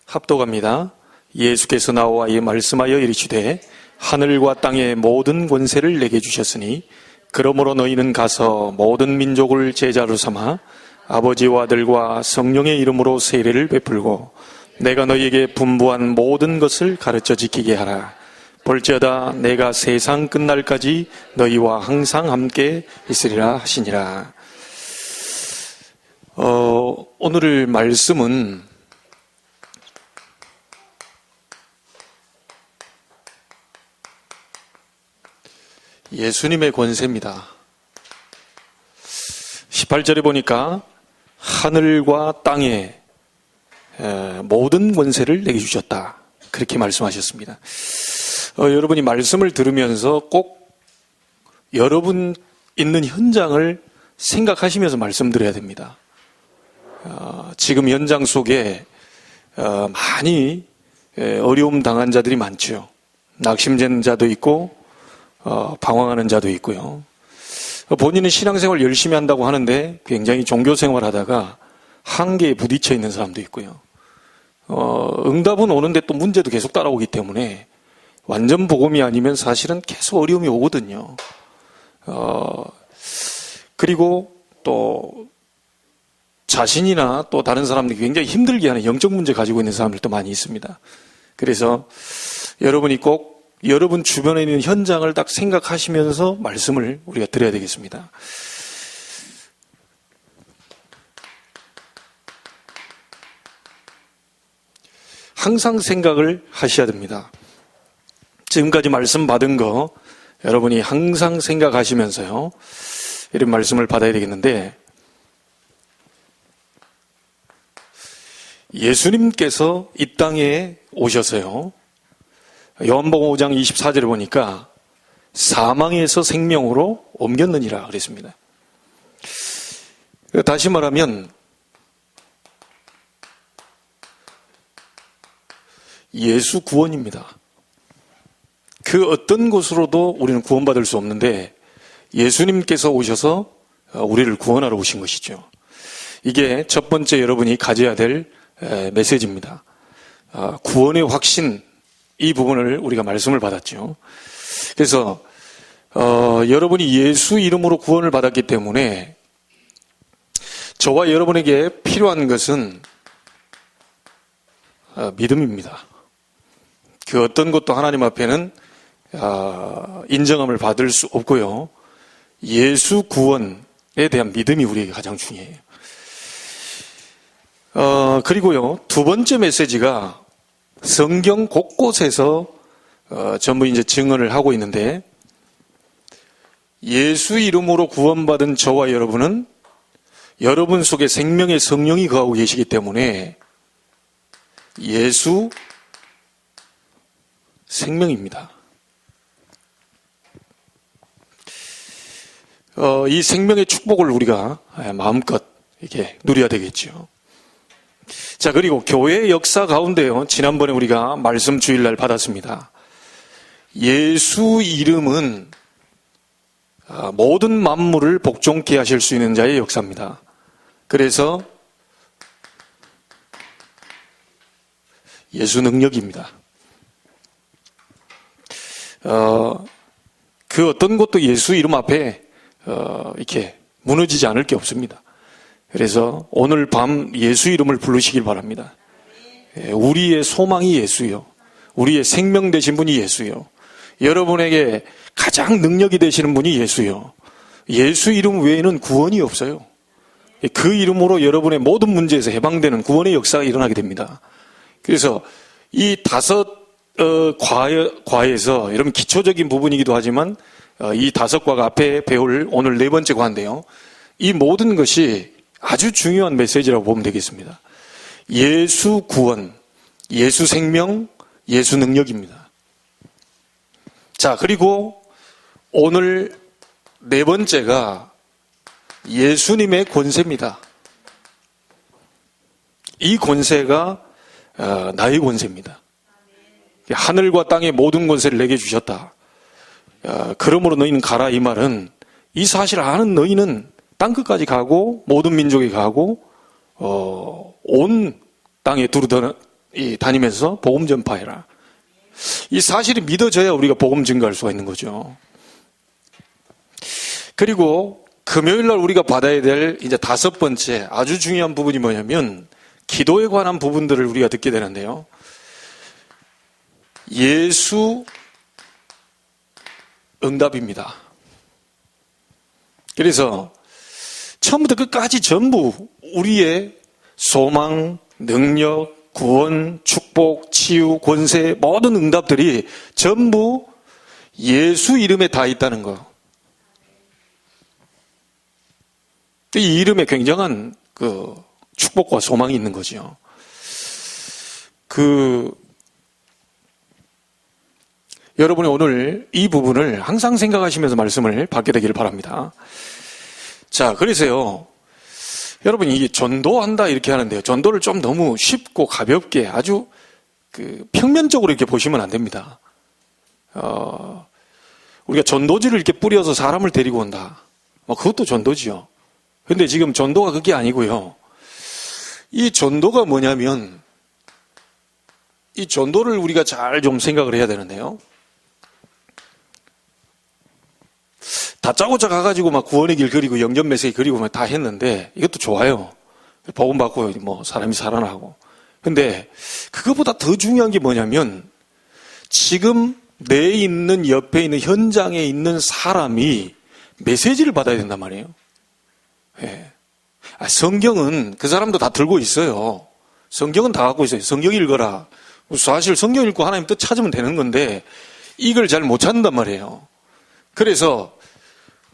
합독합니다. 예수께서 나와 말씀하여 이르시되 하늘과 땅의 모든 권세를 내게 주셨으니 그러므로 너희는 가서 모든 민족을 제자로 삼아 아버지와 아들과 성령의 이름으로 세례를 베풀고 내가 너희에게 분부한 모든 것을 가르쳐 지키게 하라. 볼지어다 내가 세상 끝날까지 너희와 항상 함께 있으리라 하시니라. 오늘 말씀은 예수님의 권세입니다. 18절에 보니까 하늘과 땅에 모든 권세를 내게 주셨다. 그렇게 말씀하셨습니다. 여러분이 말씀을 들으면서 꼭 여러분 있는 현장을 생각하시면서 말씀드려야 됩니다. 지금 현장 속에 많이 어려움 당한 자들이 많죠. 낙심된 자도 있고 방황하는 자도 있고요. 본인은 신앙생활 열심히 한다고 하는데 굉장히 종교생활 하다가 한계에 부딪혀 있는 사람도 있고요. 응답은 오는데 또 문제도 계속 따라오기 때문에 완전 복음이 아니면 사실은 계속 어려움이 오거든요. 그리고 또 자신이나 또 다른 사람들이 굉장히 힘들게 하는 영적 문제 가지고 있는 사람들도 많이 있습니다. 그래서 여러분이 꼭 여러분 주변에 있는 현장을 딱 생각하시면서 말씀을 우리가 드려야 되겠습니다. 항상 생각을 하셔야 됩니다. 지금까지 말씀 받은 거 여러분이 항상 생각하시면서요, 이런 말씀을 받아야 되겠는데, 예수님께서 이 땅에 오셔서요, 요한복음 5장 24절에 보니까 사망에서 생명으로 옮겼느니라 그랬습니다. 다시 말하면 예수 구원입니다. 그 어떤 곳으로도 우리는 구원받을 수 없는데 예수님께서 오셔서 우리를 구원하러 오신 것이죠. 이게 첫 번째 여러분이 가져야 될 메시지입니다. 구원의 확신, 이 부분을 우리가 말씀을 받았죠. 그래서 여러분이 예수 이름으로 구원을 받았기 때문에 저와 여러분에게 필요한 것은 믿음입니다. 그 어떤 것도 하나님 앞에는 인정함을 받을 수 없고요. 예수 구원에 대한 믿음이 우리에게 가장 중요해요. 그리고요, 두 번째 메시지가 성경 곳곳에서 전부 이제 증언을 하고 있는데, 예수 이름으로 구원받은 저와 여러분은 여러분 속에 생명의 성령이 거하고 계시기 때문에 예수 생명입니다. 이 생명의 축복을 우리가 마음껏 이렇게 누려야 되겠죠. 자, 그리고 교회의 역사 가운데요, 지난번에 우리가 말씀 주일날 받았습니다. 예수 이름은 모든 만물을 복종케 하실 수 있는 자의 역사입니다. 그래서 예수 능력입니다. 그 어떤 것도 예수 이름 앞에 이렇게 무너지지 않을 게 없습니다. 그래서 오늘 밤 예수 이름을 부르시길 바랍니다. 우리의 소망이 예수요. 우리의 생명 되신 분이 예수요. 여러분에게 가장 능력이 되시는 분이 예수요. 예수 이름 외에는 구원이 없어요. 그 이름으로 여러분의 모든 문제에서 해방되는 구원의 역사가 일어나게 됩니다. 그래서 이 다섯 과에서 여러분 기초적인 부분이기도 하지만 이 다섯 과가 앞에 배울 오늘 네 번째 과인데요. 이 모든 것이 아주 중요한 메시지라고 보면 되겠습니다. 예수 구원, 예수 생명, 예수 능력입니다. 자, 그리고 오늘 네 번째가 예수님의 권세입니다. 이 권세가 나의 권세입니다. 하늘과 땅의 모든 권세를 내게 주셨다. 그러므로 너희는 가라, 이 말은 이 사실을 아는 너희는 땅끝까지 가고 모든 민족에 가고 온 땅에 다니면서 복음 전파해라. 이 사실이 믿어져야 우리가 복음 증거할 수가 있는 거죠. 그리고 금요일 날 우리가 받아야 될 이제 5번째 아주 중요한 부분이 뭐냐면 기도에 관한 부분들을 우리가 듣게 되는데요. 예수 응답입니다. 그래서 처음부터 끝까지 전부 우리의 소망, 능력, 구원, 축복, 치유, 권세 모든 응답들이 전부 예수 이름에 다 있다는 거. 이 이름에 굉장한 축복과 소망이 있는 거죠. 여러분이 오늘 이 부분을 항상 생각하시면서 말씀을 받게 되기를 바랍니다. 자, 그래서요. 여러분, 이게 전도한다 이렇게 하는데요. 전도를 좀 너무 쉽고 가볍게 아주 평면적으로 이렇게 보시면 안 됩니다. 우리가 전도지를 이렇게 뿌려서 사람을 데리고 온다. 그것도 전도지요. 근데 지금 전도가 그게 아니고요. 이 전도가 뭐냐면, 이 전도를 우리가 잘 좀 생각을 해야 되는데요. 다짜고짜 가가지고 막 구원의 길 그리고 영접 메시지 그리고 다 했는데 이것도 좋아요. 복음 받고 사람이 살아나고. 근데 그것보다 더 중요한 게 뭐냐면 지금 내 있는 옆에 있는 현장에 있는 사람이 메시지를 받아야 된단 말이에요. 예. 성경은 그 사람도 다 들고 있어요. 성경은 다 갖고 있어요. 성경 읽어라. 사실 성경 읽고 하나님 뜻 찾으면 되는 건데 이걸 잘 못 찾는단 말이에요. 그래서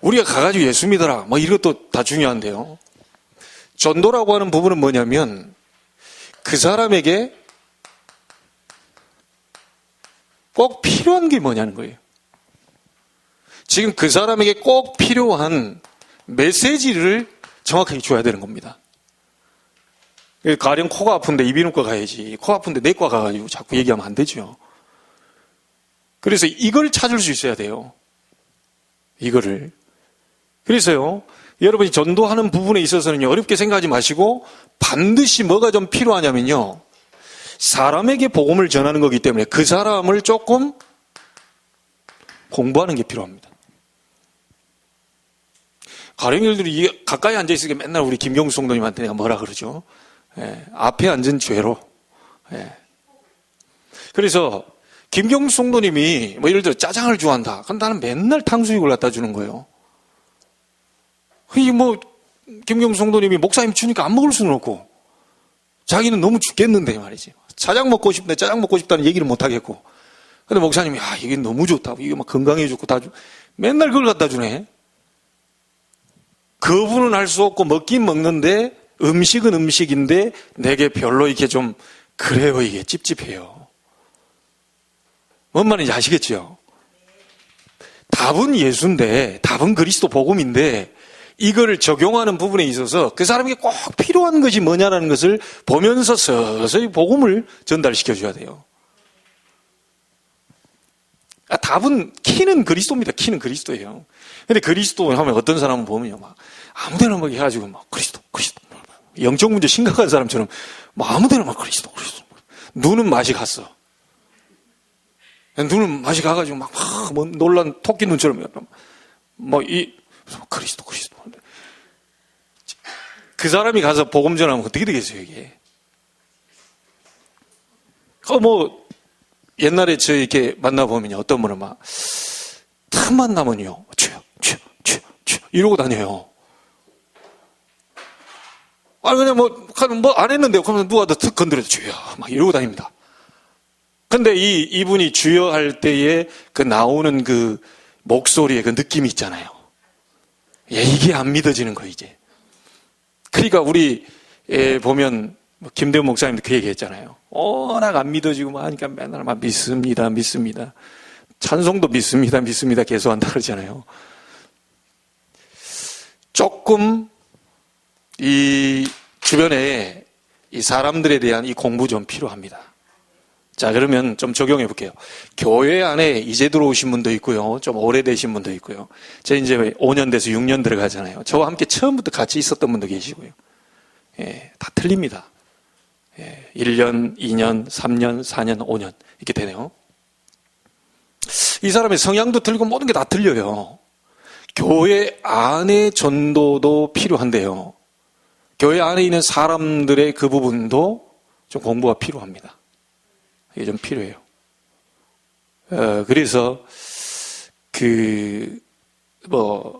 우리가 가가지고 예수 믿어라. 이것도 다 중요한데요. 전도라고 하는 부분은 뭐냐면 그 사람에게 꼭 필요한 게 뭐냐는 거예요. 지금 그 사람에게 꼭 필요한 메시지를 정확하게 줘야 되는 겁니다. 가령 코가 아픈데 이비인후과 가야지. 코 아픈데 내과 가가지고 자꾸 얘기하면 안 되죠. 그래서 이걸 찾을 수 있어야 돼요. 이거를. 그래서요, 여러분이 전도하는 부분에 있어서는 어렵게 생각하지 마시고 반드시 뭐가 좀 필요하냐면요. 사람에게 복음을 전하는 거기 때문에 그 사람을 조금 공부하는 게 필요합니다. 가령일들이 가까이 앉아있으니까 맨날 우리 김경수 성도님한테 내가 뭐라 그러죠? 예, 앞에 앉은 죄로. 예. 그래서 김경수 성도님이 예를 들어 짜장을 좋아한다. 그럼 나는 맨날 탕수육을 갖다 주는 거예요. 김경수 성도님이 목사님 주니까 안 먹을 수는 없고 자기는 너무 죽겠는데 말이지. 짜장 먹고 싶은데 짜장 먹고 싶다는 얘기를 못 하겠고. 근데 목사님이 이게 너무 좋다고 이게 건강에 좋고 맨날 그걸 갖다 주네. 거부는 할 수 없고 먹긴 먹는데 음식은 음식인데 내게 별로 이렇게 좀 그래요. 이게 찝찝해요. 뭔 말인지 아시겠죠? 답은 예수인데 답은 그리스도 복음인데 이거를 적용하는 부분에 있어서 그 사람에게 꼭 필요한 것이 뭐냐라는 것을 보면서 서서히 복음을 전달시켜 줘야 돼요. 답은 키는 그리스도입니다. 키는 그리스도예요. 근데 그리스도 하면 어떤 사람은 보면요, 아무데나 해가지고 그리스도. 영적 문제 심각한 사람처럼 아무데나 그리스도. 눈은 맛이 갔어. 눈은 맛이 가가지고 놀란 토끼 눈처럼 그리스도. 그 사람이 가서 복음 전하면 어떻게 되겠어요, 이게? 옛날에 저 이렇게 만나보면요, 어떤 분은 틈 만나면요, 주여, 이러고 다녀요. 그냥 안 했는데요. 그러면 누가 더 툭 건드려도 주여, 이러고 다닙니다. 근데 이분이 주여 할 때에 나오는 그 목소리에 그 느낌이 있잖아요. 이게 안 믿어지는 거, 이제. 그러니까 우리 보면 김대훈 목사님도 그 얘기 했잖아요. 워낙 안 믿어지고 하니까 맨날 믿습니다. 찬송도 믿습니다. 계속 한다 그러잖아요. 조금 이 주변에 이 사람들에 대한 이 공부 좀 필요합니다. 자, 그러면 좀 적용해 볼게요. 교회 안에 이제 들어오신 분도 있고요. 좀 오래되신 분도 있고요. 저 이제 5년 돼서 6년 들어가잖아요. 저와 함께 처음부터 같이 있었던 분도 계시고요. 다 틀립니다. 1년, 2년, 3년, 4년, 5년 이렇게 되네요. 이 사람의 성향도 틀리고 모든 게 다 틀려요. 교회 안의 전도도 필요한데요. 교회 안에 있는 사람들의 그 부분도 좀 공부가 필요합니다. 이게 좀 필요해요. 그래서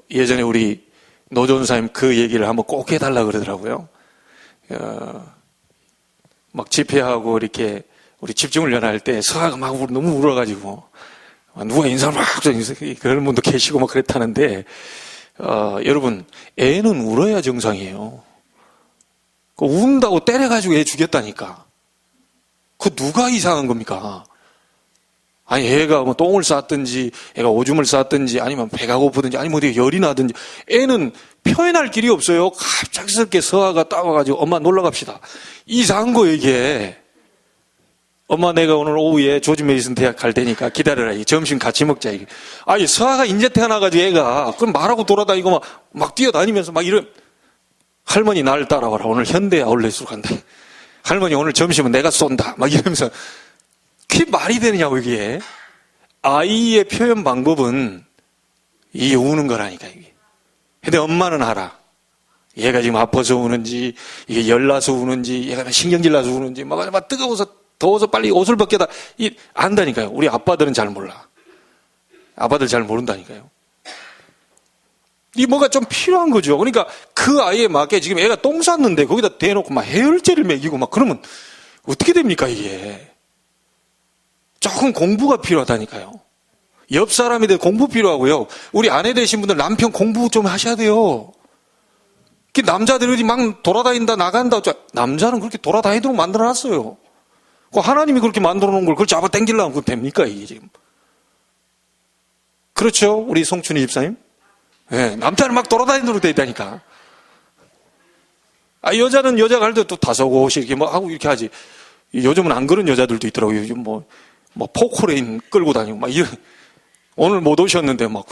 예전에 우리 노전사님 그 얘기를 한번 꼭 해달라 그러더라고요. 막 집회하고 이렇게 우리 집중을 연할 때 서아가 막 너무 울어가지고 누가 인사를 막 그런 분도 계시고 막 그랬다는데 여러분 애는 울어야 정상이에요. 운다고 때려가지고 애 죽였다니까. 그 누가 이상한 겁니까? 아니 애가 뭐 똥을 쌌든지 애가 오줌을 쌌든지 아니면 배가 고프든지 아니면 어디 열이 나든지 애는 표현할 길이 없어요. 갑작스럽게 서아가 따와가지고 엄마 놀러 갑시다. 이상한 거예요 이게. 엄마 내가 오늘 오후에 조지 메이슨 대학 갈 테니까 기다려라. 점심 같이 먹자. 아니 서아가 인제 태어나가지고 애가 그럼 말하고 돌아다니고 막 뛰어다니면서 막 이런. 할머니 날 따라와라. 오늘 현대 아울렛으로 간다. 할머니 오늘 점심은 내가 쏜다. 막 이러면서 그게 말이 되느냐고 이게. 아이의 표현 방법은 이게 우는 거라니까 이게. 근데 엄마는 알아. 얘가 지금 아파서 우는지 이게 열나서 우는지 얘가 신경질 나서 우는지 막 뜨거워서 더워서 빨리 옷을 벗겨다 안다니까요. 우리 아빠들은 잘 몰라. 아빠들 잘 모른다니까요. 이 뭐가 좀 필요한 거죠. 그러니까 그 아이에 맞게 지금 애가 똥 쌌는데 거기다 대놓고 막 해열제를 먹이고 막 그러면 어떻게 됩니까 이게. 조금 공부가 필요하다니까요. 옆 사람에 대해 공부 필요하고요. 우리 아내 되신 분들 남편 공부 좀 하셔야 돼요. 남자들이 어디 막 돌아다닌다 나간다. 남자는 그렇게 돌아다니도록 만들어놨어요. 하나님이 그렇게 만들어놓은 걸 그걸 잡아 당기려면 그거 됩니까 이게 지금. 그렇죠 우리 송춘희 집사님. 네, 남자는 막 돌아다니도록 돼 있다니까. 여자는 여자가 할 때 또 다소곳이 이렇게 뭐 하고 이렇게 하지. 요즘은 안 그런 여자들도 있더라고요. 요즘 뭐 포크레인 끌고 다니고 막 이런. 오늘 못 오셨는데 막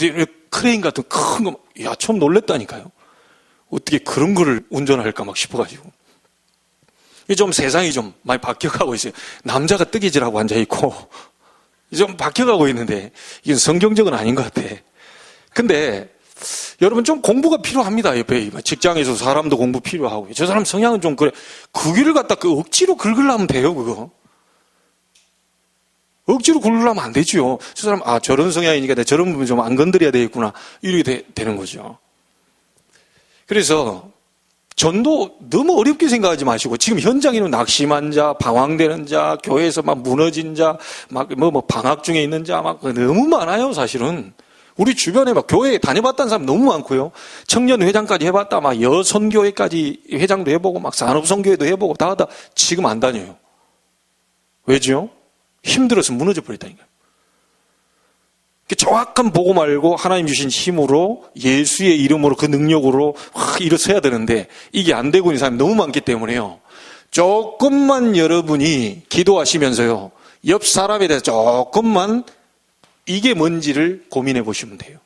크레인 같은 큰 거. 야, 처음 놀랬다니까요. 어떻게 그런 거를 운전할까 막 싶어가지고. 좀 세상이 좀 많이 바뀌어가고 있어요. 남자가 뜨개질하고 앉아있고 좀 바뀌어가고 있는데 이건 성경적은 아닌 것 같아. 근데 여러분 좀 공부가 필요합니다. 옆에 직장에서 사람도 공부 필요하고 저 사람 성향은 좀 그래. 그 길을 갖다 억지로 긁으려면 돼요. 그거 억지로 긁으려면 안 되죠. 저 사람 저런 성향이니까 내가 저런 부분 좀 안 건드려야 되겠구나 이렇게 되는 거죠. 그래서 전도 너무 어렵게 생각하지 마시고 지금 현장에는 낙심한 자, 방황되는 자, 교회에서 막 무너진 자, 막 방학 중에 있는 자 막 너무 많아요. 사실은 우리 주변에 막 교회에 다녀봤다는 사람 너무 많고요. 청년 회장까지 해봤다, 막 여선교회까지 회장도 해보고 막 산업선교회도 해보고 다 하다 지금 안 다녀요. 왜죠? 힘들어서 무너져 버렸다니까요. 정확한 복음 알고 하나님 주신 힘으로 예수의 이름으로 그 능력으로 확 일어서야 되는데 이게 안 되고 있는 사람이 너무 많기 때문에요. 조금만 여러분이 기도하시면서요. 옆 사람에 대해서 조금만 이게 뭔지를 고민해 보시면 돼요.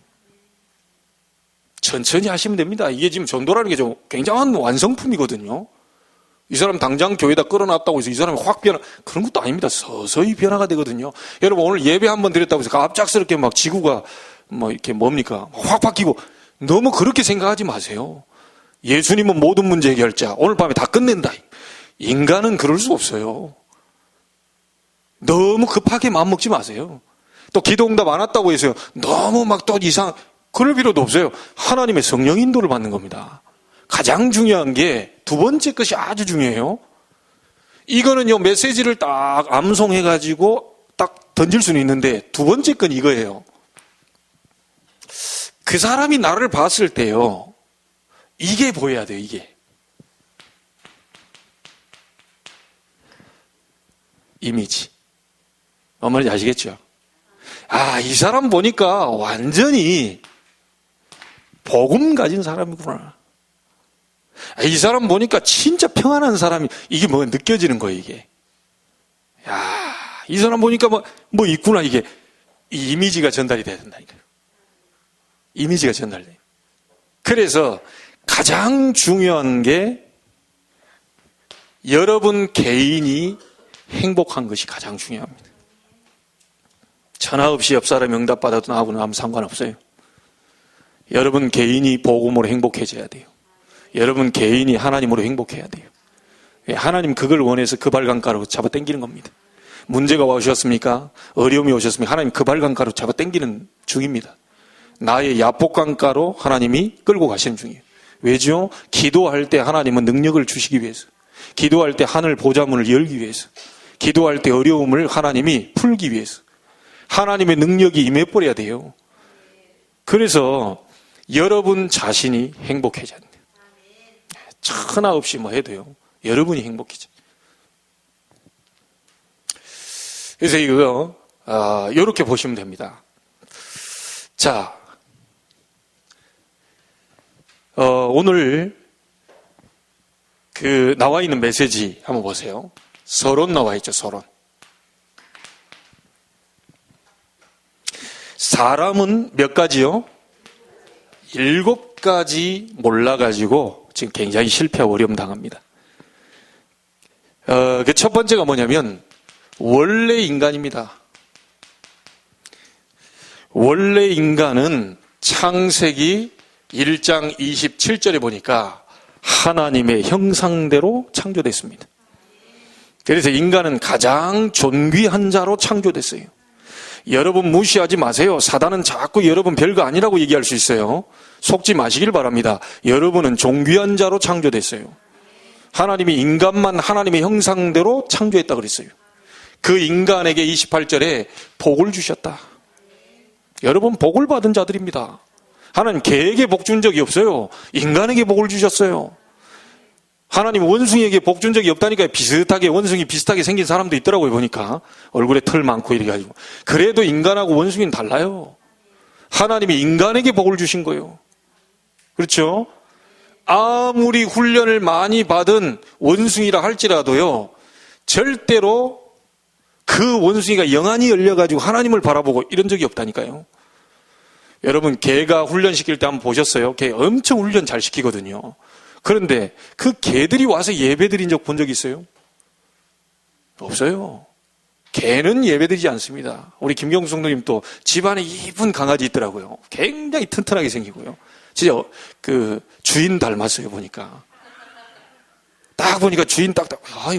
천천히 하시면 됩니다. 이게 지금 전도라는 게 좀 굉장한 완성품이거든요. 이 사람 당장 교회에다 끌어놨다고 해서 이 사람이 확 그런 것도 아닙니다. 서서히 변화가 되거든요. 여러분 오늘 예배 한번 드렸다고 해서 갑작스럽게 막 지구가 이렇게 뭡니까? 확 바뀌고 너무 그렇게 생각하지 마세요. 예수님은 모든 문제 해결자. 오늘 밤에 다 끝낸다. 인간은 그럴 수 없어요. 너무 급하게 마음먹지 마세요. 또 기도응답 안 왔다고 해서요. 너무 막 또 그럴 필요도 없어요. 하나님의 성령 인도를 받는 겁니다. 가장 중요한 게 두 번째 것이 아주 중요해요. 이거는요, 메시지를 딱 암송해가지고 딱 던질 수는 있는데 두 번째 건 이거예요. 그 사람이 나를 봤을 때요, 이게 보여야 돼요, 이게. 이미지. 뭔 말인지 아시겠죠? 이 사람 보니까 완전히 복음 가진 사람이구나. 이 사람 보니까 진짜 평안한 사람이, 이게 뭐 느껴지는 거예요, 이게. 이 사람 보니까 뭐 있구나, 이게. 이 이미지가 전달이 돼야 된다니까요. 이미지가 전달돼요. 그래서 가장 중요한 게 여러분 개인이 행복한 것이 가장 중요합니다. 전화 없이 옆 사람이 응답받아도 나하고는 아무 상관없어요. 여러분 개인이 복음으로 행복해져야 돼요. 여러분 개인이 하나님으로 행복해야 돼요. 하나님 그걸 원해서 그 발강가로 잡아 당기는 겁니다. 문제가 오셨습니까? 어려움이 오셨습니까? 하나님 그 발강가로 잡아 당기는 중입니다. 나의 야복강가로 하나님이 끌고 가시는 중이에요. 왜죠? 기도할 때 하나님은 능력을 주시기 위해서, 기도할 때 하늘 보좌문을 열기 위해서, 기도할 때 어려움을 하나님이 풀기 위해서 하나님의 능력이 임해버려야 돼요. 그래서 여러분 자신이 행복해져야 돼요. 천하 없이 뭐 해도요, 여러분이 행복해져. 그래서 이거 이렇게 보시면 됩니다. 자, 오늘 그 나와 있는 메시지 한번 보세요. 서론 나와 있죠. 서론. 사람은 몇 가지요? 7가지 몰라가지고 지금 굉장히 실패하고 어려움 당합니다. 그 첫 번째가 뭐냐면 원래 인간입니다. 원래 인간은 창세기 1장 27절에 보니까 하나님의 형상대로 창조됐습니다. 그래서 인간은 가장 존귀한 자로 창조됐어요. 여러분 무시하지 마세요. 사단은 자꾸 여러분 별거 아니라고 얘기할 수 있어요. 속지 마시길 바랍니다. 여러분은 존귀한 자로 창조됐어요. 하나님이 인간만 하나님의 형상대로 창조했다 그랬어요. 그 인간에게 28절에 복을 주셨다. 여러분 복을 받은 자들입니다. 하나님 개에게 복 준 적이 없어요. 인간에게 복을 주셨어요. 하나님 원숭이에게 복 준 적이 없다니까. 비슷하게 원숭이 비슷하게 생긴 사람도 있더라고요. 보니까 얼굴에 털 많고 이래 가지고. 그래도 인간하고 원숭이는 달라요. 하나님이 인간에게 복을 주신 거예요. 그렇죠? 아무리 훈련을 많이 받은 원숭이라 할지라도요, 절대로 그 원숭이가 영안이 열려가지고 하나님을 바라보고 이런 적이 없다니까요. 여러분 개가 훈련시킬 때 한번 보셨어요? 개 엄청 훈련 잘 시키거든요. 그런데 그 개들이 와서 예배드린 적 본 적 있어요? 없어요. 개는 예배드리지 않습니다. 우리 김경수 성도님 또 집안에 이쁜 강아지 있더라고요. 굉장히 튼튼하게 생기고요. 진짜 그 주인 닮았어요. 보니까 딱 보니까 주인 딱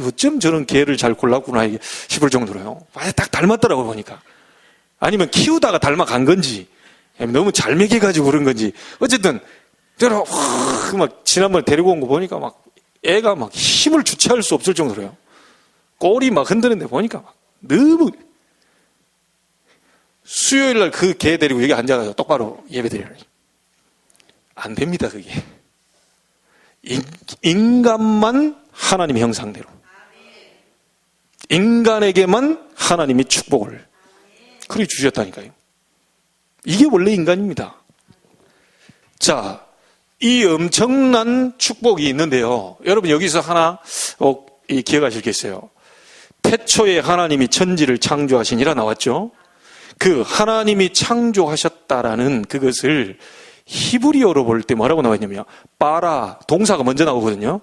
어쩜 저런 개를 잘 골랐구나 싶을 정도로요. 딱 닮았더라고요. 보니까. 아니면 키우다가 닮아간 건지 너무 잘 먹여가지고 그런 건지 어쨌든 제가 막 지난번에 데리고 온 거 보니까 막 애가 막 힘을 주체할 수 없을 정도로요. 꼬리 막 흔드는데 보니까 막 너무. 수요일 날 그 개 데리고 여기 앉아가지고 똑바로 예배드려요. 안 됩니다. 그게 인간만 하나님의 형상대로, 인간에게만 하나님이 축복을 그렇게 주셨다니까요. 이게 원래 인간입니다. 자, 이 엄청난 축복이 있는데요. 여러분 여기서 하나 기억하실 게 있어요. 태초에 하나님이 천지를 창조하시니라 나왔죠. 그 하나님이 창조하셨다라는 그것을 히브리어로 볼 때 뭐라고 나와 있냐면요. 빠라, 동사가 먼저 나오거든요.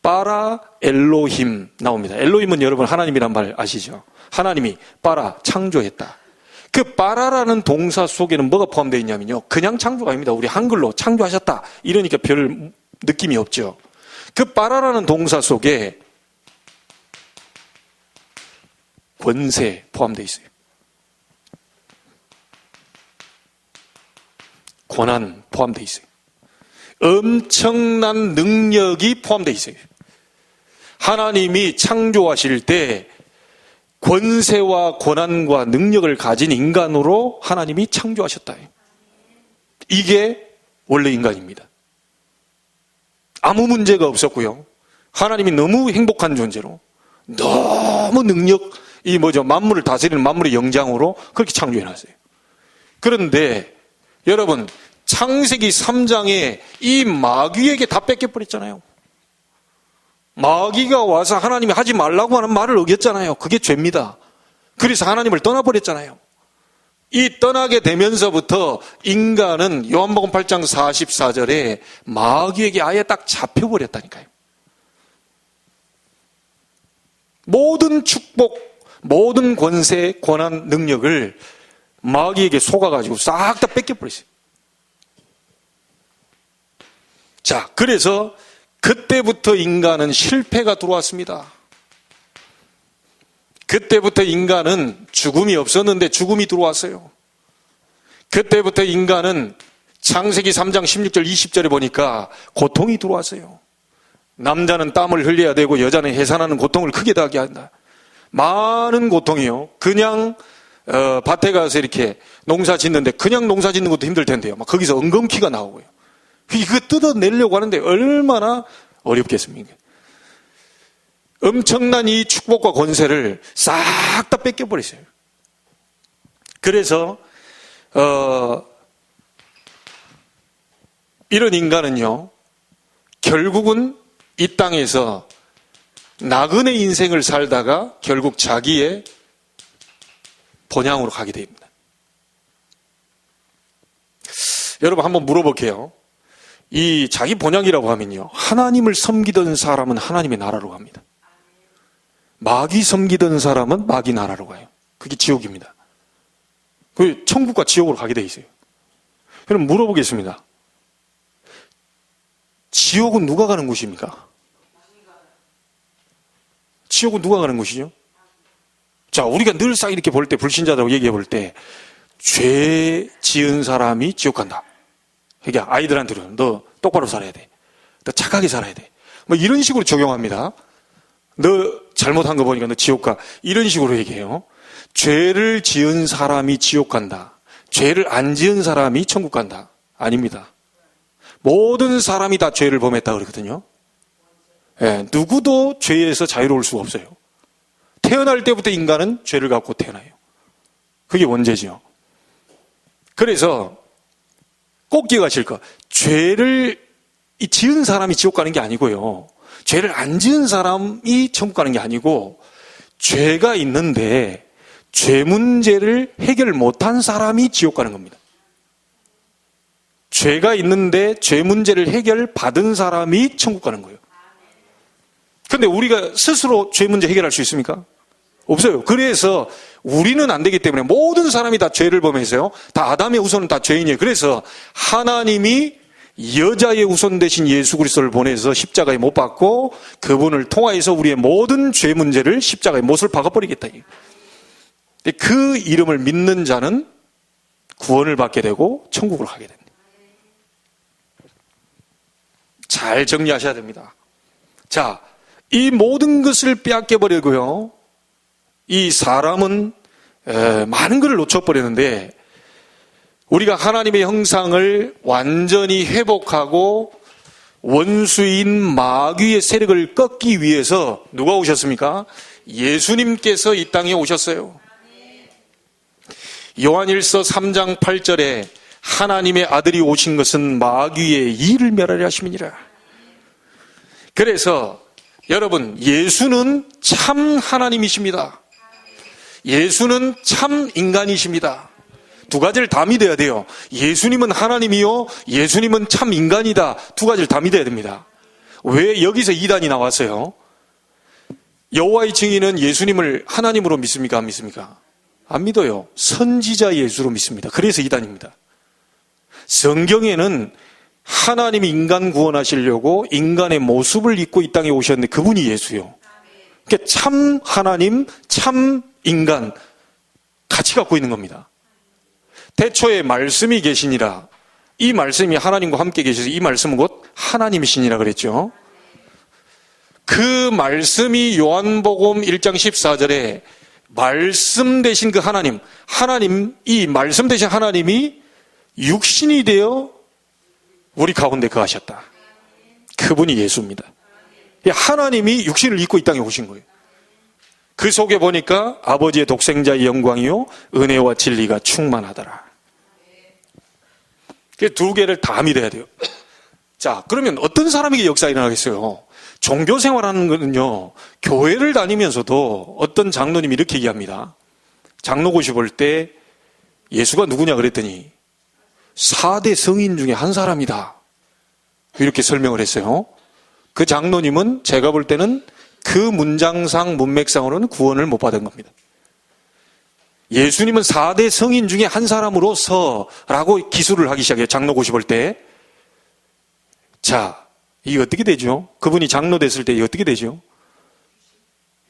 빠라 엘로힘 나옵니다. 엘로힘은 여러분 하나님이란 말 아시죠? 하나님이 빠라 창조했다. 그 빠라라는 동사 속에는 뭐가 포함되어 있냐면요. 그냥 창조가 아닙니다. 우리 한글로 창조하셨다. 이러니까 별 느낌이 없죠. 그 빠라라는 동사 속에 권세 포함되어 있어요. 권한 포함되어 있어요. 엄청난 능력이 포함되어 있어요. 하나님이 창조하실 때 권세와 권한과 능력을 가진 인간으로 하나님이 창조하셨다. 이게 원래 인간입니다. 아무 문제가 없었고요. 하나님이 너무 행복한 존재로 너무 만물을 다스리는 만물의 영장으로 그렇게 창조해놨어요. 그런데 여러분 창세기 3장에 이 마귀에게 다 뺏겨버렸잖아요. 마귀가 와서 하나님이 하지 말라고 하는 말을 어겼잖아요. 그게 죄입니다. 그래서 하나님을 떠나버렸잖아요. 이 떠나게 되면서부터 인간은 요한복음 8장 44절에 마귀에게 아예 딱 잡혀버렸다니까요. 모든 축복, 모든 권세, 권한, 능력을 마귀에게 속아가지고 싹 다 뺏겨버렸어요. 자, 그래서 그때부터 인간은 실패가 들어왔습니다. 그때부터 인간은 죽음이 없었는데 죽음이 들어왔어요. 그때부터 인간은 창세기 3장 16절 20절에 보니까 고통이 들어왔어요. 남자는 땀을 흘려야 되고 여자는 해산하는 고통을 크게 당하게 한다. 많은 고통이요. 그냥 밭에 가서 이렇게 농사 짓는데 그냥 농사 짓는 것도 힘들 텐데요. 막 거기서 엉겅퀴가 나오고요. 이거 뜯어내려고 하는데 얼마나 어렵겠습니까? 엄청난 이 축복과 권세를 싹 다 뺏겨버렸어요. 그래서 이런 인간은요, 결국은 이 땅에서 나그네 인생을 살다가 결국 자기의 본향으로 가게 됩니다. 여러분 한번 물어볼게요. 이 자기 본향이라고 하면요, 하나님을 섬기던 사람은 하나님의 나라로 갑니다. 마귀 섬기던 사람은 마귀 나라로 가요. 그게 지옥입니다. 그 천국과 지옥으로 가게 돼 있어요. 그럼 물어보겠습니다. 지옥은 누가 가는 곳입니까? 지옥은 누가 가는 곳이죠? 자, 우리가 늘상 이렇게 볼 때, 불신자라고 얘기해 볼 때, 죄 지은 사람이 지옥 간다. 그러니까 아이들한테는 너 똑바로 살아야 돼. 너 착하게 살아야 돼. 뭐 이런 식으로 적용합니다. 너 잘못한 거 보니까 너 지옥 가. 이런 식으로 얘기해요. 죄를 지은 사람이 지옥 간다. 죄를 안 지은 사람이 천국 간다. 아닙니다. 모든 사람이 다 죄를 범했다 그러거든요. 예, 누구도 죄에서 자유로울 수가 없어요. 태어날 때부터 인간은 죄를 갖고 태어나요. 그게 원죄죠. 그래서 꼭 기억하실 거, 죄를 지은 사람이 지옥 가는 게 아니고요. 죄를 안 지은 사람이 천국 가는 게 아니고, 죄가 있는데 죄 문제를 해결 못한 사람이 지옥 가는 겁니다. 죄가 있는데 죄 문제를 해결받은 사람이 천국 가는 거예요. 근데 우리가 스스로 죄 문제 해결할 수 있습니까? 없어요. 그래서 우리는 안 되기 때문에 모든 사람이 다 죄를 범해서요. 다 아담의 후손은 다 죄인이에요. 그래서 하나님이 여자의 후손 대신 예수 그리스도를 보내서 십자가에 못 박고 그분을 통하여서 우리의 모든 죄 문제를 십자가에 못을 박아버리겠다. 그 이름을 믿는 자는 구원을 받게 되고 천국으로 가게 됩니다. 잘 정리하셔야 됩니다. 자, 이 모든 것을 빼앗겨버리고요. 이 사람은 많은 것을 놓쳐버리는데 우리가 하나님의 형상을 완전히 회복하고 원수인 마귀의 세력을 꺾기 위해서 누가 오셨습니까? 예수님께서 이 땅에 오셨어요. 요한일서 3장 8절에 하나님의 아들이 오신 것은 마귀의 일을 멸하려 하심이니라. 그래서 여러분, 예수는 참 하나님이십니다. 예수는 참 인간이십니다. 두 가지를 다 믿어야 돼요. 예수님은 하나님이요, 예수님은 참 인간이다. 두 가지를 다 믿어야 됩니다. 왜 여기서 이단이 나왔어요? 여호와의 증인은 예수님을 하나님으로 믿습니까? 안 믿습니까? 안 믿어요. 선지자 예수로 믿습니다. 그래서 이단입니다. 성경에는 하나님이 인간 구원하시려고 인간의 모습을 입고 이 땅에 오셨는데 그분이 예수요. 그러니까 참 하나님, 참 인간 같이 갖고 있는 겁니다. 태초에 말씀이 계시니라. 이 말씀이 하나님과 함께 계셔서 이 말씀은 곧 하나님이시니라 그랬죠. 그 말씀이 요한복음 1장 14절에 말씀 되신 그 하나님, 이 말씀 되신 하나님이 육신이 되어 우리 가운데 거하셨다. 그분이 예수입니다. 하나님이 육신을 입고 이 땅에 오신 거예요. 그 속에 보니까 아버지의 독생자의 영광이요 은혜와 진리가 충만하더라. 그 두 개를 다 믿어야 돼요. 자, 그러면 어떤 사람에게 역사가 일어나겠어요? 종교 생활하는 거는요, 교회를 다니면서도 어떤 장로님이 이렇게 얘기합니다. 장로고시 볼 때 예수가 누구냐 그랬더니 4대 성인 중에 한 사람이다. 이렇게 설명을 했어요. 그 장로님은 제가 볼 때는 그 문장상 문맥상으로는 구원을 못 받은 겁니다. 예수님은 4대 성인 중에 한 사람으로서라고 기술을 하기 시작해요. 장로 고십할 때. 자, 이게 어떻게 되죠? 그분이 장로 됐을 때 이게 어떻게 되죠?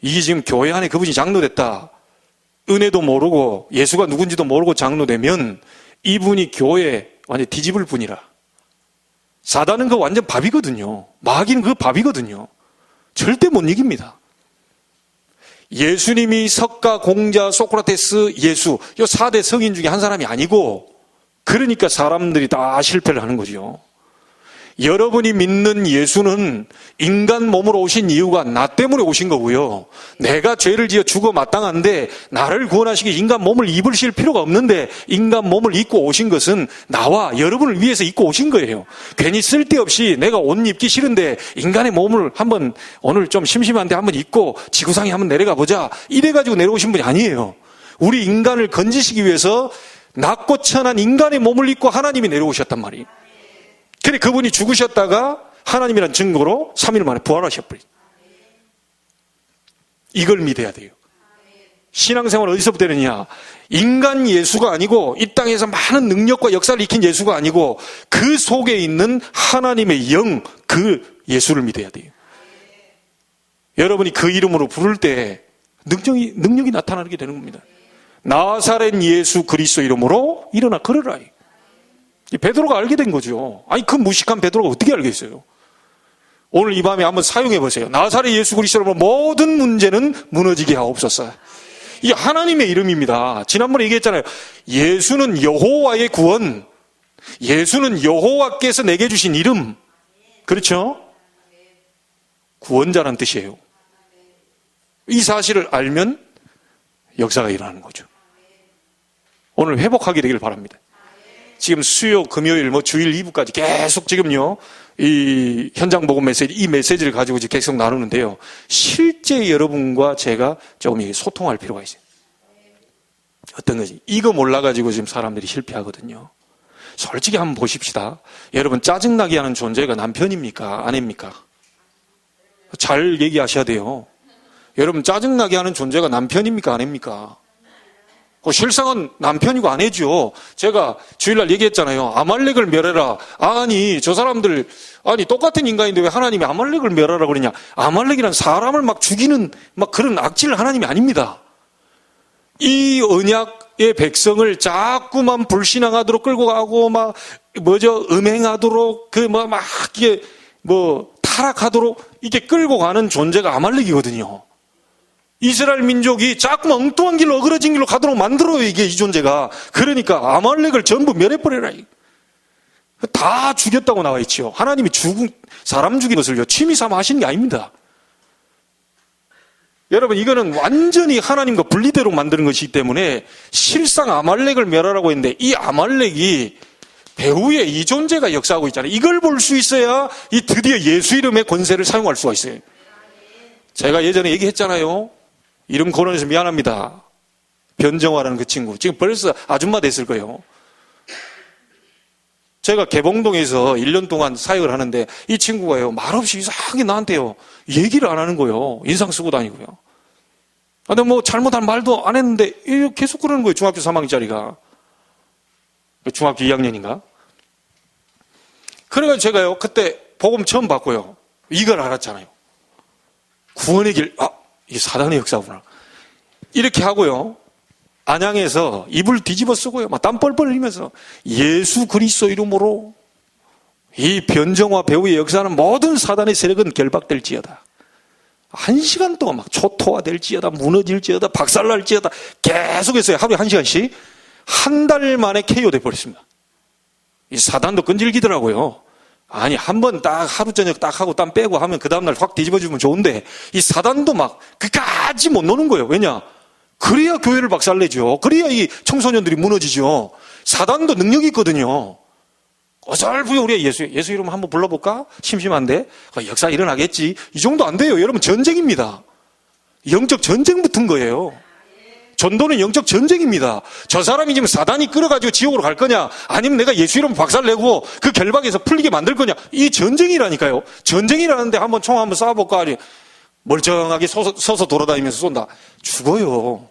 이게 지금 교회 안에 그분이 장로 됐다. 은혜도 모르고 예수가 누군지도 모르고 장로 되면 이분이 교회 완전 뒤집을 뿐이라. 사단은 그 완전 밥이거든요. 마귀는 그 밥이거든요. 절대 못 이깁니다. 예수님이 석가, 공자, 소크라테스, 예수 이 4대 성인 중에 한 사람이 아니고 그러니까 사람들이 다 실패를 하는 거죠. 여러분이 믿는 예수는 인간 몸으로 오신 이유가 나 때문에 오신 거고요. 내가 죄를 지어 죽어 마땅한데 나를 구원하시기 인간 몸을 입으실 필요가 없는데 인간 몸을 입고 오신 것은 나와 여러분을 위해서 입고 오신 거예요. 괜히 쓸데없이 내가 옷 입기 싫은데 인간의 몸을 한번 오늘 좀 심심한데 한번 입고 지구상에 한번 내려가 보자 이래가지고 내려오신 분이 아니에요. 우리 인간을 건지시기 위해서 낮고 천한 인간의 몸을 입고 하나님이 내려오셨단 말이에요. 그래 그분이 죽으셨다가 하나님이란 증거로 3일 만에 부활하셔버려요. 이걸 믿어야 돼요. 신앙생활 어디서부터 되느냐? 인간 예수가 아니고 이 땅에서 많은 능력과 역사를 익힌 예수가 아니고 그 속에 있는 하나님의 영, 그 예수를 믿어야 돼요. 여러분이 그 이름으로 부를 때 능력이 나타나게 되는 겁니다. 나사렛 예수 그리스도 이름으로 일어나 걸으라. 베드로가 알게 된 거죠. 아니 그 무식한 베드로가 어떻게 알겠어요? 오늘 이 밤에 한번 사용해 보세요. 나사렛 예수 그리스도로 모든 문제는 무너지게 하옵소서. 이게 하나님의 이름입니다. 지난번에 얘기했잖아요. 예수는 여호와의 구원. 예수는 여호와께서 내게 주신 이름. 그렇죠? 구원자란 뜻이에요. 이 사실을 알면 역사가 일어나는 거죠. 오늘 회복하게 되길 바랍니다. 지금 수요, 금요일, 주일 2부까지 계속 지금요, 이 현장 복음 메시지, 이 메시지를 가지고 이제 계속 나누는데요. 실제 여러분과 제가 조금 소통할 필요가 있어요. 어떤 거지? 이거 몰라가지고 지금 사람들이 실패하거든요. 솔직히 한번 보십시다. 여러분, 짜증나게 하는 존재가 남편입니까? 아내입니까? 잘 얘기하셔야 돼요. 여러분, 짜증나게 하는 존재가 남편입니까? 아내입니까? 실상은 남편이고 아내죠. 제가 주일날 얘기했잖아요. 아말렉을 멸해라. 아니 저 사람들 아니 똑같은 인간인데 왜 하나님이 아말렉을 멸하라고 그러냐. 아말렉이란 사람을 막 죽이는 막 그런 악질 하나님이 아닙니다. 이 언약의 백성을 자꾸만 불신앙하도록 끌고 가고 막 음행하도록 막 이게 타락하도록 이게 끌고 가는 존재가 아말렉이거든요. 이스라엘 민족이 자꾸 엉뚱한 길로 어그러진 길로 가도록 만들어요, 이게 이 존재가. 그러니까 아말렉을 전부 멸해버려라. 다 죽였다고 나와 있죠. 하나님이 사람 죽인 것을요, 취미 삼아 하시는 게 아닙니다. 여러분, 이거는 완전히 하나님과 분리되도록 만드는 것이기 때문에 실상 아말렉을 멸하라고 했는데 이 아말렉이 배후에 이 존재가 역사하고 있잖아요. 이걸 볼 수 있어야 이 드디어 예수 이름의 권세를 사용할 수가 있어요. 제가 예전에 얘기했잖아요. 이름 거론해서 미안합니다. 변정화라는 그 친구. 지금 벌써 아줌마 됐을 거예요. 제가 개봉동에서 1년 동안 사역을 하는데 이 친구가요, 말없이 이상하게 나한테요, 얘기를 안 하는 거예요. 인상 쓰고 다니고요. 근데 잘못한 말도 안 했는데 계속 그러는 거예요. 중학교 3학년짜리가. 중학교 2학년인가? 그래가지고 제가요, 그때 복음 처음 받고요. 이걸 알았잖아요. 구원의 길, 이게 사단의 역사구나. 이렇게 하고요. 안양에서 이불 뒤집어 쓰고요. 막 땀 뻘뻘 흘리면서 예수 그리스도 이름으로 이 변정화 배후의 역사는 모든 사단의 세력은 결박될지어다. 1시간 동안 막 초토화될지어다, 무너질지어다, 박살날지어다 계속했어요. 하루에 1시간씩. 한 달 만에 KO 돼버렸습니다. 이 사단도 끈질기더라고요. 아니, 한 번 딱 하루 저녁 딱 하고 땀 빼고 하면 그 다음날 확 뒤집어주면 좋은데 이 사단도 막 그까지 못 노는 거예요. 왜냐? 그래야 교회를 박살내죠. 그래야 이 청소년들이 무너지죠. 사단도 능력이 있거든요. 어설프게 우리가 예수 이름 한번 불러볼까? 심심한데 역사 일어나겠지. 이 정도 안 돼요. 여러분, 전쟁입니다. 영적 전쟁 붙은 거예요. 전도는 영적 전쟁입니다. 저 사람이 지금 사단이 끌어가지고 지옥으로 갈 거냐, 아니면 내가 예수 이름 박살내고 그 결박에서 풀리게 만들 거냐, 이 전쟁이라니까요. 전쟁이라는데 한번 총 한번 쏴볼까? 아니, 멀쩡하게 서서 돌아다니면서 쏜다. 죽어요.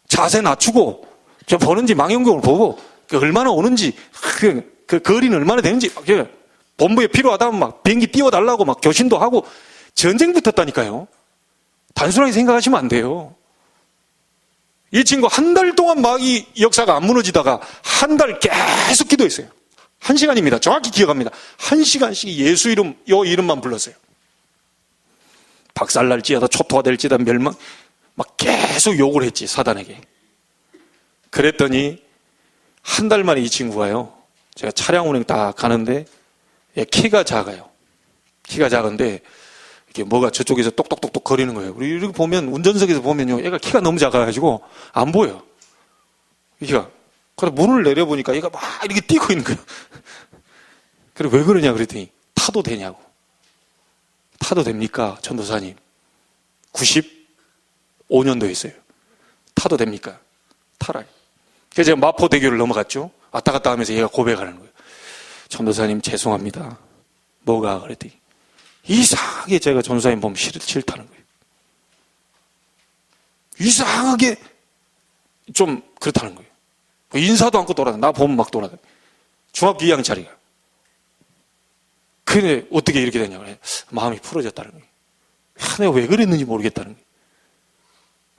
자세 낮추고, 저 보는지 망원경을 보고, 얼마나 오는지, 그 거리는 얼마나 되는지, 본부에 필요하다면 막 비행기 띄워달라고 막 교신도 하고, 전쟁 붙었다니까요. 단순하게 생각하시면 안 돼요. 이 친구 한 달 동안 막 이 역사가 안 무너지다가 한 달 계속 기도했어요. 1시간입니다. 정확히 기억합니다. 1시간씩 예수 이름, 요 이름만 불렀어요. 박살날지어다, 초토화될지어다, 멸망, 막 계속 욕을 했지, 사단에게. 그랬더니 한 달 만에 이 친구가요, 제가 차량 운행 딱 가는데 키가 작아요. 키가 작은데 이게 뭐가 저쪽에서 똑똑똑똑 거리는 거예요. 우리 이렇게 보면, 운전석에서 보면요, 얘가 키가 너무 작아가지고 안 보여. 얘가. 그래서 문을 내려보니까 얘가 막 이렇게 뛰고 있는 거예요. 그래, 왜 그러냐 그랬더니, 타도 되냐고. 타도 됩니까? 전도사님. 95년도에 있어요. 타도 됩니까? 타라. 그래서 제가 마포대교를 넘어갔죠. 왔다 갔다 하면서 얘가 고백하는 거예요. 전도사님, 죄송합니다. 뭐가? 그랬더니, 이상하게 제가 전도사님 보면 싫다는 거예요. 이상하게 좀 그렇다는 거예요. 인사도 않고 돌아다녀. 나 보면 막 돌아다녀. 중학교 2학년짜리가. 그래, 어떻게 이렇게 되냐고. 마음이 풀어졌다는 거예요. 내가 왜 그랬는지 모르겠다는 거예요.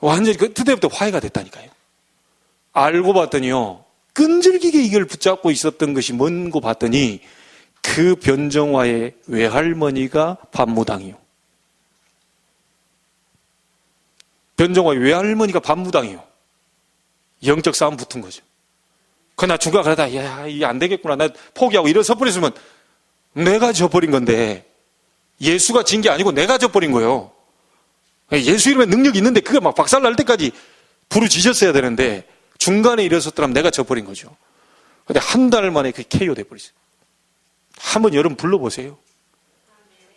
완전히 그때부터 화해가 됐다니까요. 알고 봤더니요, 끈질기게 이걸 붙잡고 있었던 것이 뭔고 봤더니 그 변정화의 외할머니가 반무당이요. 변정화의 외할머니가 반무당이요. 영적 싸움 붙은 거죠. 그나 중간 가다, 야, 이게 안 되겠구나. 나 포기하고 일어서 버렸으면 내가 져버린 건데, 예수가 진 게 아니고 내가 져버린 거예요. 예수 이름에 능력이 있는데 그게 막 박살 날 때까지 부르짖었어야 되는데 중간에 일어섰더라면 내가 져버린 거죠. 근데 한 달 만에 그게 KO 돼버렸어요. 한번 여러분 불러보세요.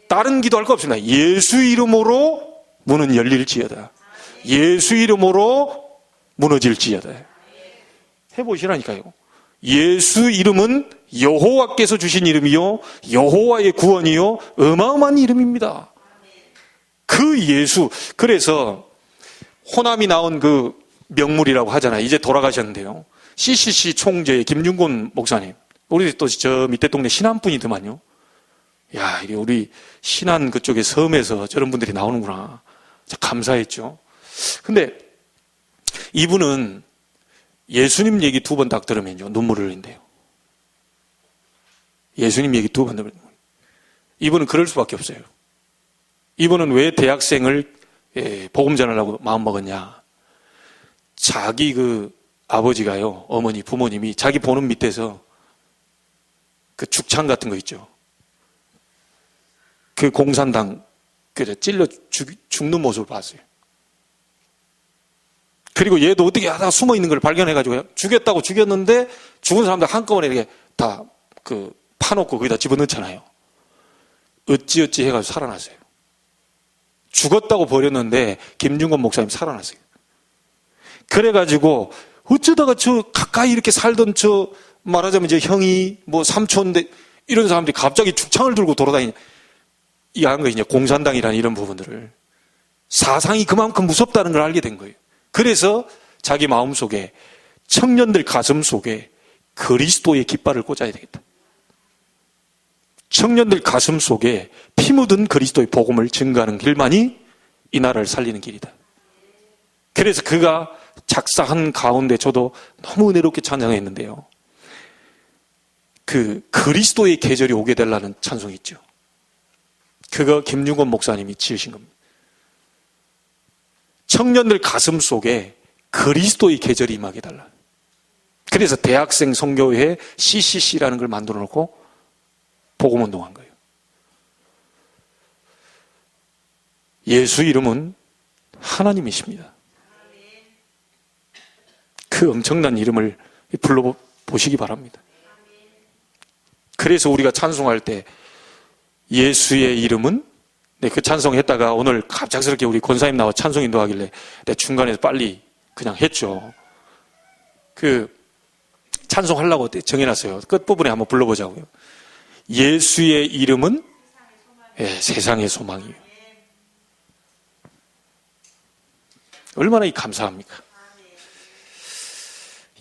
다른 기도할 거 없습니다. 예수 이름으로 문은 열릴지어다. 예수 이름으로 무너질지어다. 해보시라니까요. 예수 이름은 여호와께서 주신 이름이요, 여호와의 구원이요, 어마어마한 이름입니다. 그 예수. 그래서 호남이 나온 그 명물이라고 하잖아요. 이제 돌아가셨는데요. CCC 총재 김준곤 목사님. 우리 또 저 밑에 동네 신안분이더만요. 야, 이게 우리 신안 그쪽에 섬에서 저런 분들이 나오는구나. 감사했죠. 근데 이분은 예수님 얘기 2번 딱 들으면요, 눈물을 흘린대요. 예수님 얘기 2번 들으면. 이분은 그럴 수밖에 없어요. 이분은 왜 대학생을 복음 전하려고 마음먹었냐. 자기 그 아버지가요, 어머니, 부모님이 자기 보는 밑에서 그 죽창 같은 거 있죠. 그 공산당 찔러 죽는 모습을 봤어요. 그리고 얘도 어떻게 하다가 숨어 있는 걸 발견해가지고 죽였다고 죽였는데 죽은 사람들 한꺼번에 이렇게 다 파놓고 거기다 집어넣잖아요. 어찌어찌 해가지고 살아났어요. 죽었다고 버렸는데 김준건 목사님 살아났어요. 그래가지고 어쩌다가 저 가까이 이렇게 살던 저 말하자면 저 형이 뭐 삼촌인데 이런 사람들이 갑자기 죽창을 들고 돌아다니냐. 이 한 거 이제 공산당이라는 이런 부분들을 사상이 그만큼 무섭다는 걸 알게 된 거예요. 그래서 자기 마음속에 청년들 가슴 속에 그리스도의 깃발을 꽂아야 되겠다. 청년들 가슴 속에 피 묻은 그리스도의 복음을 증거하는 길만이 이 나라를 살리는 길이다. 그래서 그가 작사한 가운데 저도 너무 은혜롭게 찬양했는데요. 그 그리스도의 계절이 오게 되려는 찬송이 있죠. 그거 김준건 목사님이 지으신 겁니다. 청년들 가슴 속에 그리스도의 계절이 임하게 달라. 그래서 대학생 선교회 CCC라는 걸 만들어 놓고 복음운동한 거예요. 예수 이름은 하나님이십니다. 그 엄청난 이름을 불러보시기 바랍니다. 그래서 우리가 찬송할 때 예수의 이름은, 네, 그 찬송했다가 오늘 갑작스럽게 우리 권사님 나와 찬송 인도하길래 내 중간에서 빨리 그냥 했죠. 그 찬송하려고 정해놨어요. 끝부분에 한번 불러보자고요. 예수의 이름은 세상의 소망이에요. 얼마나 감사합니까?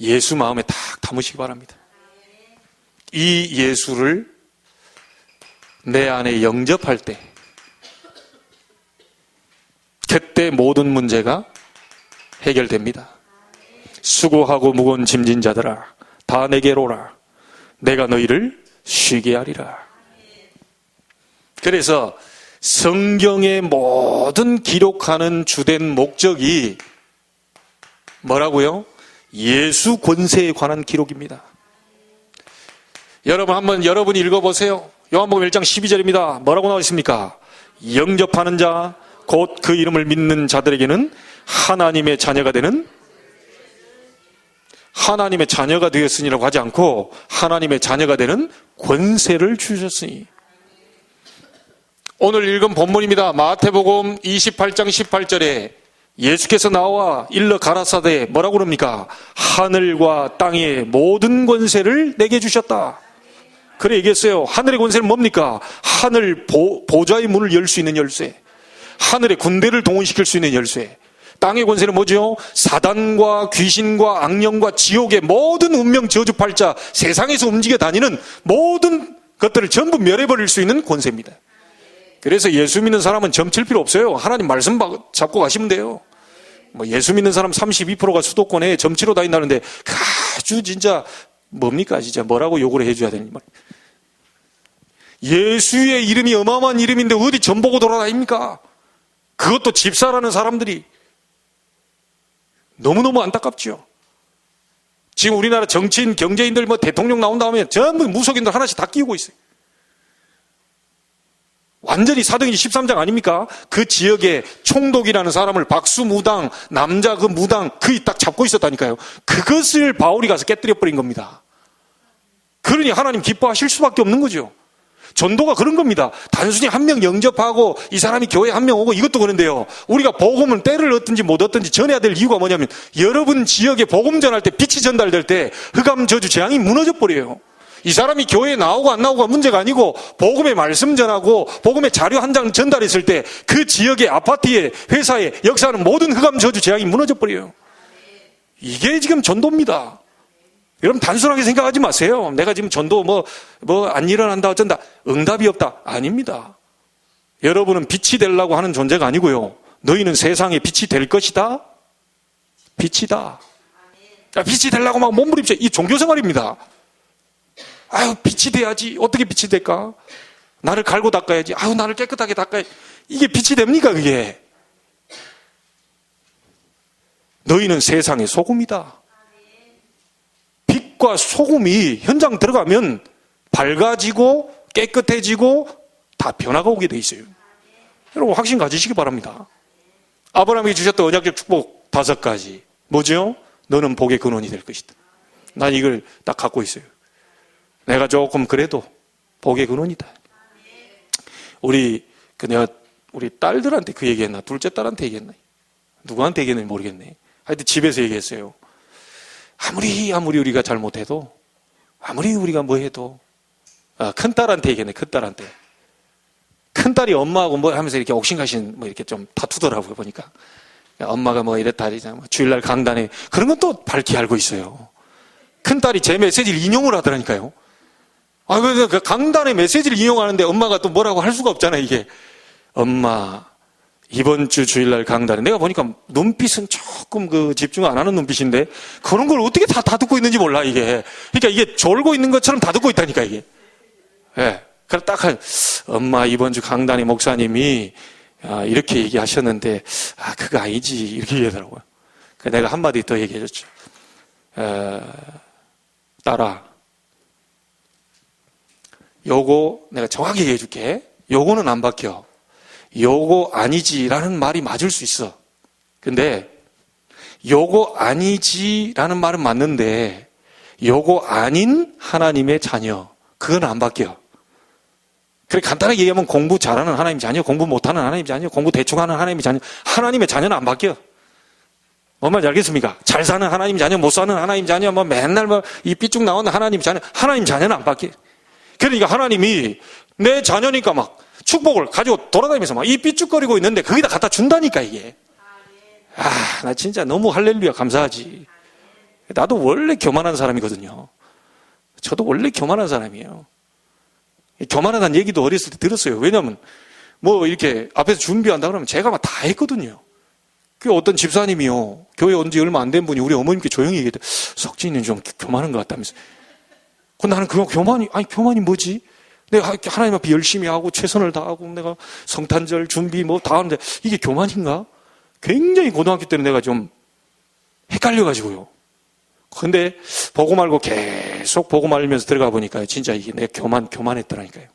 예수 마음에 딱 담으시기 바랍니다. 이 예수를 내 안에 영접할 때 그때 모든 문제가 해결됩니다. 수고하고 무거운 짐진 자들아 다 내게로 오라. 내가 너희를 쉬게 하리라. 그래서 성경의 모든 기록하는 주된 목적이 뭐라고요? 예수 권세에 관한 기록입니다. 여러분 한번 여러분이 읽어보세요. 요한복음 1장 12절입니다. 뭐라고 나와 있습니까? 영접하는 자 곧 그 이름을 믿는 자들에게는 하나님의 자녀가 되는, 하나님의 자녀가 되었으니라고 하지 않고 하나님의 자녀가 되는 권세를 주셨으니. 오늘 읽은 본문입니다. 마태복음 28장 18절에 예수께서 나와 일러 가라사대 뭐라고 그럽니까? 하늘과 땅의 모든 권세를 내게 주셨다. 그래 얘기했어요. 하늘의 권세는 뭡니까? 하늘 보좌의 문을 열 수 있는 열쇠, 하늘의 군대를 동원시킬 수 있는 열쇠. 땅의 권세는 뭐죠? 사단과 귀신과 악령과 지옥의 모든 운명 저주팔자, 세상에서 움직여 다니는 모든 것들을 전부 멸해버릴 수 있는 권세입니다. 그래서 예수 믿는 사람은 점칠 필요 없어요. 하나님 말씀 잡고 가시면 돼요. 뭐 예수 믿는 사람 32%가 수도권에 점치러 다닌다는데 아주 진짜 뭡니까? 진짜 뭐라고 욕을 해줘야 되는 말. 예수의 이름이 어마어마한 이름인데 어디 점 보고 돌아다닙니까? 그것도 집사라는 사람들이. 너무너무 안타깝죠. 지금 우리나라 정치인, 경제인들 뭐 대통령 나온다 하면 전부 무속인들 하나씩 다 끼우고 있어요. 완전히 사도행전 13장 아닙니까? 그 지역에 총독이라는 사람을 박수무당, 남자 그 무당 그이 딱 잡고 있었다니까요. 그것을 바울이 가서 깨뜨려 버린 겁니다. 그러니 하나님 기뻐하실 수밖에 없는 거죠. 전도가 그런 겁니다. 단순히 한 명 영접하고 이 사람이 교회에 한 명 오고 이것도 그런데요. 우리가 복음을 때를 얻든지 못 얻든지 전해야 될 이유가 뭐냐면 여러분 지역에 복음 전할 때 빛이 전달될 때 흑암 저주 재앙이 무너져 버려요. 이 사람이 교회에 나오고 안 나오고가 문제가 아니고 복음의 말씀 전하고 복음의 자료 한 장 전달했을 때 그 지역의 아파트에 회사에 역사하는 모든 흑암 저주 재앙이 무너져 버려요. 이게 지금 전도입니다. 여러분 단순하게 생각하지 마세요. 내가 지금 전도 안 일어난다 어쩐다. 응답이 없다. 아닙니다. 여러분은 빛이 되려고 하는 존재가 아니고요. 너희는 세상에 빛이 될 것이다. 빛이다. 빛이 되려고 막 몸부림쳐. 이 종교생활입니다. 아유 빛이 돼야지. 어떻게 빛이 될까? 나를 갈고 닦아야지. 아유 나를 깨끗하게 닦아야지. 이게 빛이 됩니까 그게? 너희는 세상의 소금이다. 빛과 소금이 현장 들어가면 밝아지고 깨끗해지고 다 변화가 오게 돼 있어요. 여러분 확신 가지시기 바랍니다. 아브라함이 주셨던 언약적 축복 5가지. 뭐죠? 너는 복의 근원이 될 것이다. 난 이걸 딱 갖고 있어요. 내가 조금 그래도 복의 근원이다. 우리 딸들한테 그 얘기했나? 둘째 딸한테 얘기했나? 누구한테 얘기했는지 모르겠네. 하여튼 집에서 얘기했어요. 아무리 우리가 잘못해도, 아무리 우리가 뭐 해도, 큰딸한테 얘기했네, 큰딸한테. 큰딸이 엄마하고 뭐 하면서 이렇게 옥신각신 뭐 이렇게 좀 다투더라고요, 보니까. 엄마가 뭐 이랬다, 주일날 강단에. 그런 건 또 밝히 알고 있어요. 큰딸이 제 메시지를 인용을 하더라니까요. 그래서 그 강단의 메시지를 인용하는데 엄마가 또 뭐라고 할 수가 없잖아요, 이게. 엄마, 이번 주 주일날 강단에 내가 보니까 눈빛은 조금 집중 안 하는 눈빛인데 그런 걸 어떻게 다 듣고 있는지 몰라 이게. 그러니까 이게 졸고 있는 것처럼 다 듣고 있다니까 이게. 예. 그래서 딱 엄마 이번 주 강단의 목사님이 이렇게 얘기하셨는데 그거 아니지 이렇게 얘기하더라고요. 그래서 내가 한마디 더 얘기해줬죠. 딸아, 요거 내가 정확히 얘기해 줄게. 요거는 안 바뀌어. 요거 아니지라는 말이 맞을 수 있어. 근데 요거 아니지라는 말은 맞는데 요거 아닌 하나님의 자녀 그건 안 바뀌어. 그래 간단하게 얘기하면 공부 잘하는 하나님 자녀, 공부 못하는 하나님 자녀, 공부 대충 하는 하나님의 자녀, 하나님의 자녀는 안 바뀌어. 뭔 말인지 알겠습니까? 잘 사는 하나님 자녀, 못 사는 하나님 자녀, 맨날 이 삐쭉 나오는 하나님 자녀, 하나님 자녀는 안 바뀌어. 그러니까 하나님이 내 자녀니까 막 축복을 가지고 돌아다니면서 막 이 삐죽거리고 있는데 거기다 갖다 준다니까 이게. 나 진짜 너무 할렐루야 감사하지. 나도 원래 교만한 사람이거든요. 저도 원래 교만한 사람이에요. 교만하다는 얘기도 어렸을 때 들었어요. 왜냐면 뭐 이렇게 앞에서 준비한다 그러면 제가 막 다 했거든요. 그 어떤 집사님이요, 교회 온 지 얼마 안 된 분이 우리 어머님께 조용히 얘기했대. 석진이는 좀 교만한 것 같다면서. 근데 나는 그거 교만이 뭐지? 내가 하나님 앞에 열심히 하고 최선을 다하고 내가 성탄절 준비 뭐 다 하는데 이게 교만인가? 굉장히 고등학교 때는 내가 좀 헷갈려가지고요. 근데 보고 말고 계속 보고 말면서 들어가 보니까 진짜 이게 내가 교만했더라니까요.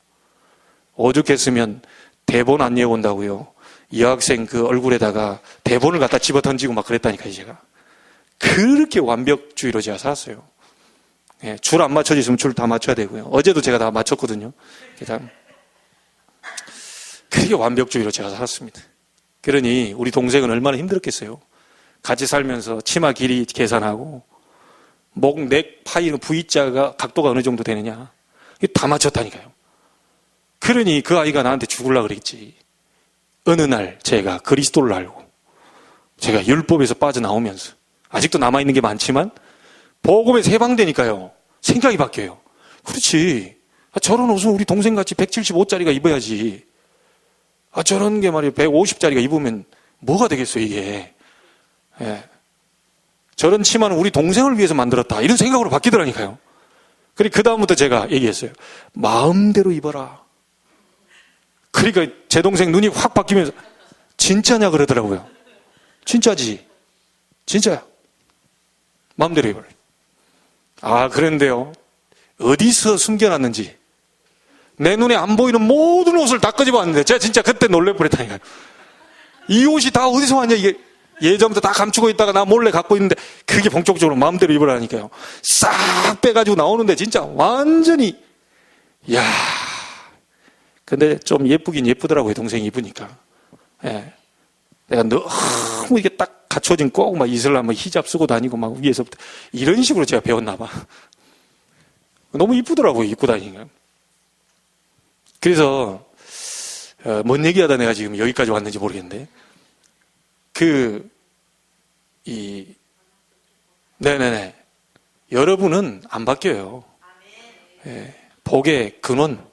오죽했으면 대본 안 외운다고요. 여학생 그 얼굴에다가 대본을 갖다 집어 던지고 막 그랬다니까요, 제가. 그렇게 완벽주의로 제가 살았어요. 예, 줄 안 맞춰져 있으면 줄 다 맞춰야 되고요. 어제도 제가 다 맞췄거든요. 그렇게 완벽주의로 제가 살았습니다. 그러니 우리 동생은 얼마나 힘들었겠어요. 같이 살면서 치마 길이 계산하고 목, 넥, 파이, V자가 각도가 어느 정도 되느냐. 이게 다 맞췄다니까요. 그러니 그 아이가 나한테 죽으려고 그랬지. 어느 날 제가 그리스도를 알고 제가 율법에서 빠져나오면서 아직도 남아있는 게 많지만 복음에서 해방되니까요. 생각이 바뀌어요. 그렇지. 저런 옷은 우리 동생같이 175짜리가 입어야지. 저런 게 말이에요. 150짜리가 입으면 뭐가 되겠어요, 이게. 예. 저런 치마는 우리 동생을 위해서 만들었다. 이런 생각으로 바뀌더라니까요. 그 다음부터 제가 얘기했어요. 마음대로 입어라. 그러니까 제 동생 눈이 확 바뀌면서 진짜냐 그러더라고요. 진짜지. 진짜야. 마음대로 입어라. 그런데요. 어디서 숨겨놨는지 내 눈에 안 보이는 모든 옷을 다 끄집어왔는데 제가 진짜 그때 놀래버렸다니까요. 이 옷이 다 어디서 왔냐 이게. 예전부터 다 감추고 있다가 나 몰래 갖고 있는데 그게 본격적으로 마음대로 입으라니까요. 싹 빼가지고 나오는데 진짜 완전히 근데 좀 예쁘긴 예쁘더라고요. 동생이 입으니까. 예. 내가 너무 이게 딱 갖춰진 꼭 막 이슬람 히잡 쓰고 다니고 막 위에서부터 이런 식으로 제가 배웠나 봐. 너무 이쁘더라고요. 입고 다니니까. 그래서 뭔 얘기하다 내가 지금 여기까지 왔는지 모르겠는데 네네네. 여러분은 안 바뀌어요. 예, 복의 근원.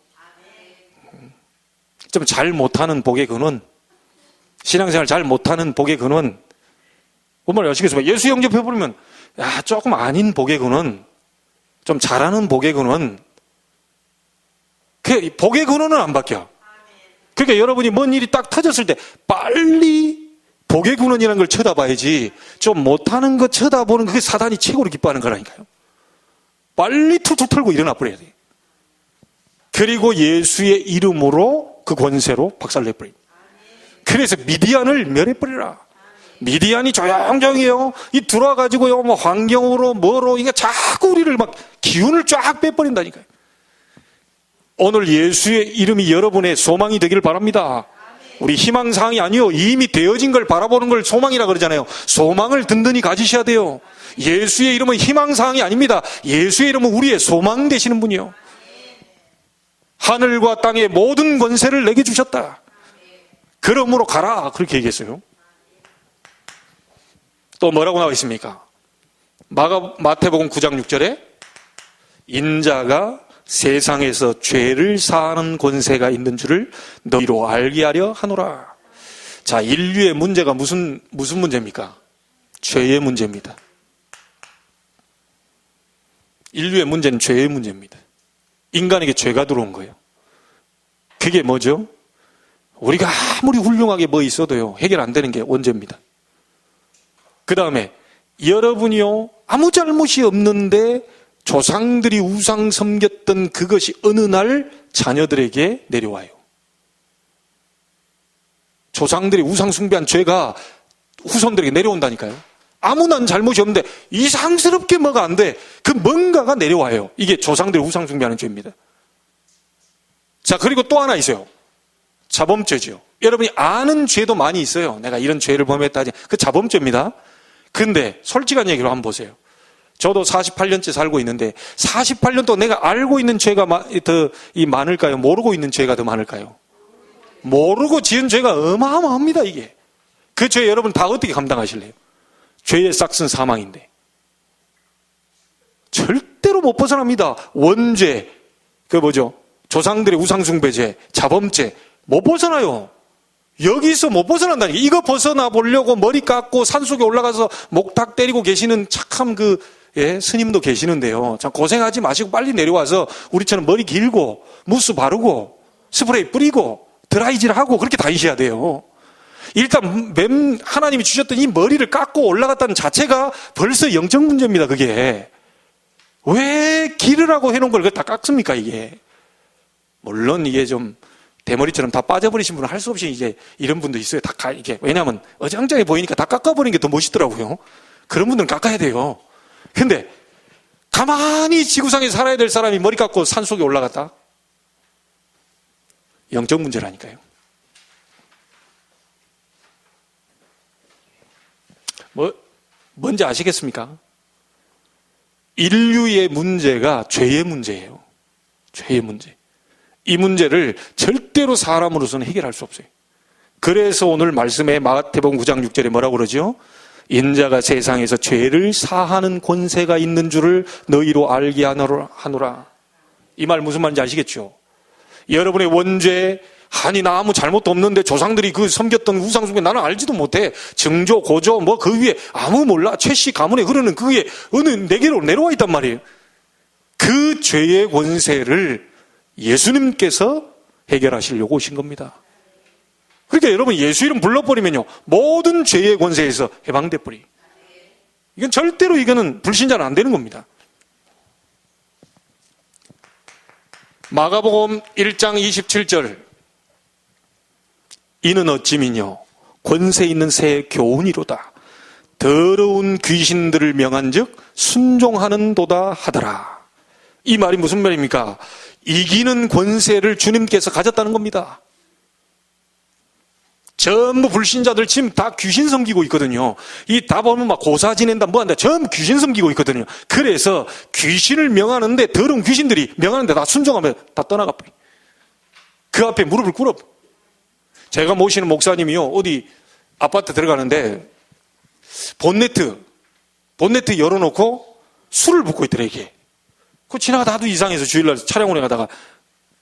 좀 잘 못하는 복의 근원. 신앙생활 잘 못하는 복의 근원. 뭔 말인지 아시겠습니까? 예수 영접해버리면, 조금 아닌 복의 근원. 좀 잘하는 복의 근원. 복의 근원은 안 바뀌어. 그러니까 여러분이 뭔 일이 딱 터졌을 때 빨리 복의 근원이라는 걸 쳐다봐야지 좀 못하는 거 쳐다보는 그게 사단이 최고로 기뻐하는 거라니까요. 빨리 툭툭 털고 일어나 버려야 돼. 그리고 예수의 이름으로 그 권세로 박살내버립니다. 그래서 미디안을 멸해버리라. 미디안이 조용조용해요. 이 들어와가지고요, 뭐 환경으로 뭐로 이게 자꾸 우리를 막 기운을 쫙 빼버린다니까요. 오늘 예수의 이름이 여러분의 소망이 되길 바랍니다. 우리 희망사항이 아니요. 이미 되어진 걸 바라보는 걸 소망이라 그러잖아요. 소망을 든든히 가지셔야 돼요. 예수의 이름은 희망사항이 아닙니다. 예수의 이름은 우리의 소망 되시는 분이요. 하늘과 땅의 모든 권세를 내게 주셨다. 그러므로 가라. 그렇게 얘기했어요. 또 뭐라고 나와 있습니까? 마태복음 9장 6절에 인자가 세상에서 죄를 사하는 권세가 있는 줄을 너희로 알게 하려 하노라. 자, 인류의 문제가 무슨 문제입니까? 죄의 문제입니다. 인류의 문제는 죄의 문제입니다. 인간에게 죄가 들어온 거예요. 그게 뭐죠? 우리가 아무리 훌륭하게 뭐 있어도요, 해결 안 되는 게 원죄입니다. 그 다음에 여러분이요, 아무 잘못이 없는데 조상들이 우상 섬겼던 그것이 어느 날 자녀들에게 내려와요. 조상들이 우상 숭배한 죄가 후손들에게 내려온다니까요. 아무난 잘못이 없는데 이상스럽게 뭐가 안 돼. 그 뭔가가 내려와요. 이게 조상들이 우상 숭배하는 죄입니다. 자, 그리고 또 하나 있어요. 자범죄죠. 여러분이 아는 죄도 많이 있어요. 내가 이런 죄를 범했다. 그 자범죄입니다. 근데 솔직한 얘기로 한번 보세요. 저도 48년째 살고 있는데 48년 동안 내가 알고 있는 죄가 더 많을까요? 모르고 있는 죄가 더 많을까요? 모르고 지은 죄가 어마어마합니다. 이게 그 죄 여러분 다 어떻게 감당하실래요? 죄의 싹은 사망인데. 절대로 못 벗어납니다. 원죄, 조상들의 우상숭배죄, 자범죄, 못 벗어나요. 여기서 못 벗어난다니까. 이거 벗어나 보려고 머리 깎고 산속에 올라가서 목탁 때리고 계시는 착한 스님도 계시는데요. 참 고생하지 마시고 빨리 내려와서 우리처럼 머리 길고 무스 바르고 스프레이 뿌리고 드라이질하고 그렇게 다니셔야 돼요. 일단 하나님이 주셨던 이 머리를 깎고 올라갔다는 자체가 벌써 영적 문제입니다. 그게 왜 기르라고 해놓은 걸 다 깎습니까? 이게 물론 이게 좀 대머리처럼 다 빠져버리신 분은 할 수 없이 이제 이런 분도 있어요. 이게 왜냐하면 어정쩡해 보이니까 다 깎아버리는 게 더 멋있더라고요. 그런 분들은 깎아야 돼요. 근데 가만히 지구상에 살아야 될 사람이 머리 깎고 산속에 올라갔다? 영적 문제라니까요. 뭔지 아시겠습니까? 인류의 문제가 죄의 문제예요. 죄의 문제. 이 문제를 절대로 사람으로서는 해결할 수 없어요. 그래서 오늘 말씀에 마태복음 9장 6절에 뭐라고 그러죠? 인자가 세상에서 죄를 사하는 권세가 있는 줄을 너희로 알게 하노라. 이 말 무슨 말인지 아시겠죠? 여러분의 원죄, 아니 나 아무 잘못도 없는데 조상들이 그 섬겼던 우상숭배 나는 알지도 못해. 증조, 고조 그 위에 아무 몰라. 최씨 가문에 흐르는 그 위에 어느 내게로 내려와 있단 말이에요. 그 죄의 권세를 예수님께서 해결하시려고 오신 겁니다. 그러니까 여러분 예수 이름 불러버리면요 모든 죄의 권세에서 해방돼 버리. 이건 절대로 이거는 불신자는 안 되는 겁니다. 마가복음 1장 27절 이는 어찌미뇨 권세 있는 새 교훈이로다. 더러운 귀신들을 명한즉 순종하는도다 하더라. 이 말이 무슨 말입니까? 이기는 권세를 주님께서 가졌다는 겁니다. 전부 불신자들 지금 다 귀신 섬기고 있거든요. 이 다 보면 막 고사 지낸다 뭐한다 전부 귀신 섬기고 있거든요. 그래서 귀신을 명하는데 더러운 귀신들이 명하는데 다 순종하면 다 떠나가 버려. 그 앞에 무릎을 꿇어. 제가 모시는 목사님이요 어디 아파트 들어가는데 본네트 열어놓고 술을 붓고 있더래. 이게 그 지나가다 하도 이상해서 주일날 촬영을 해가다가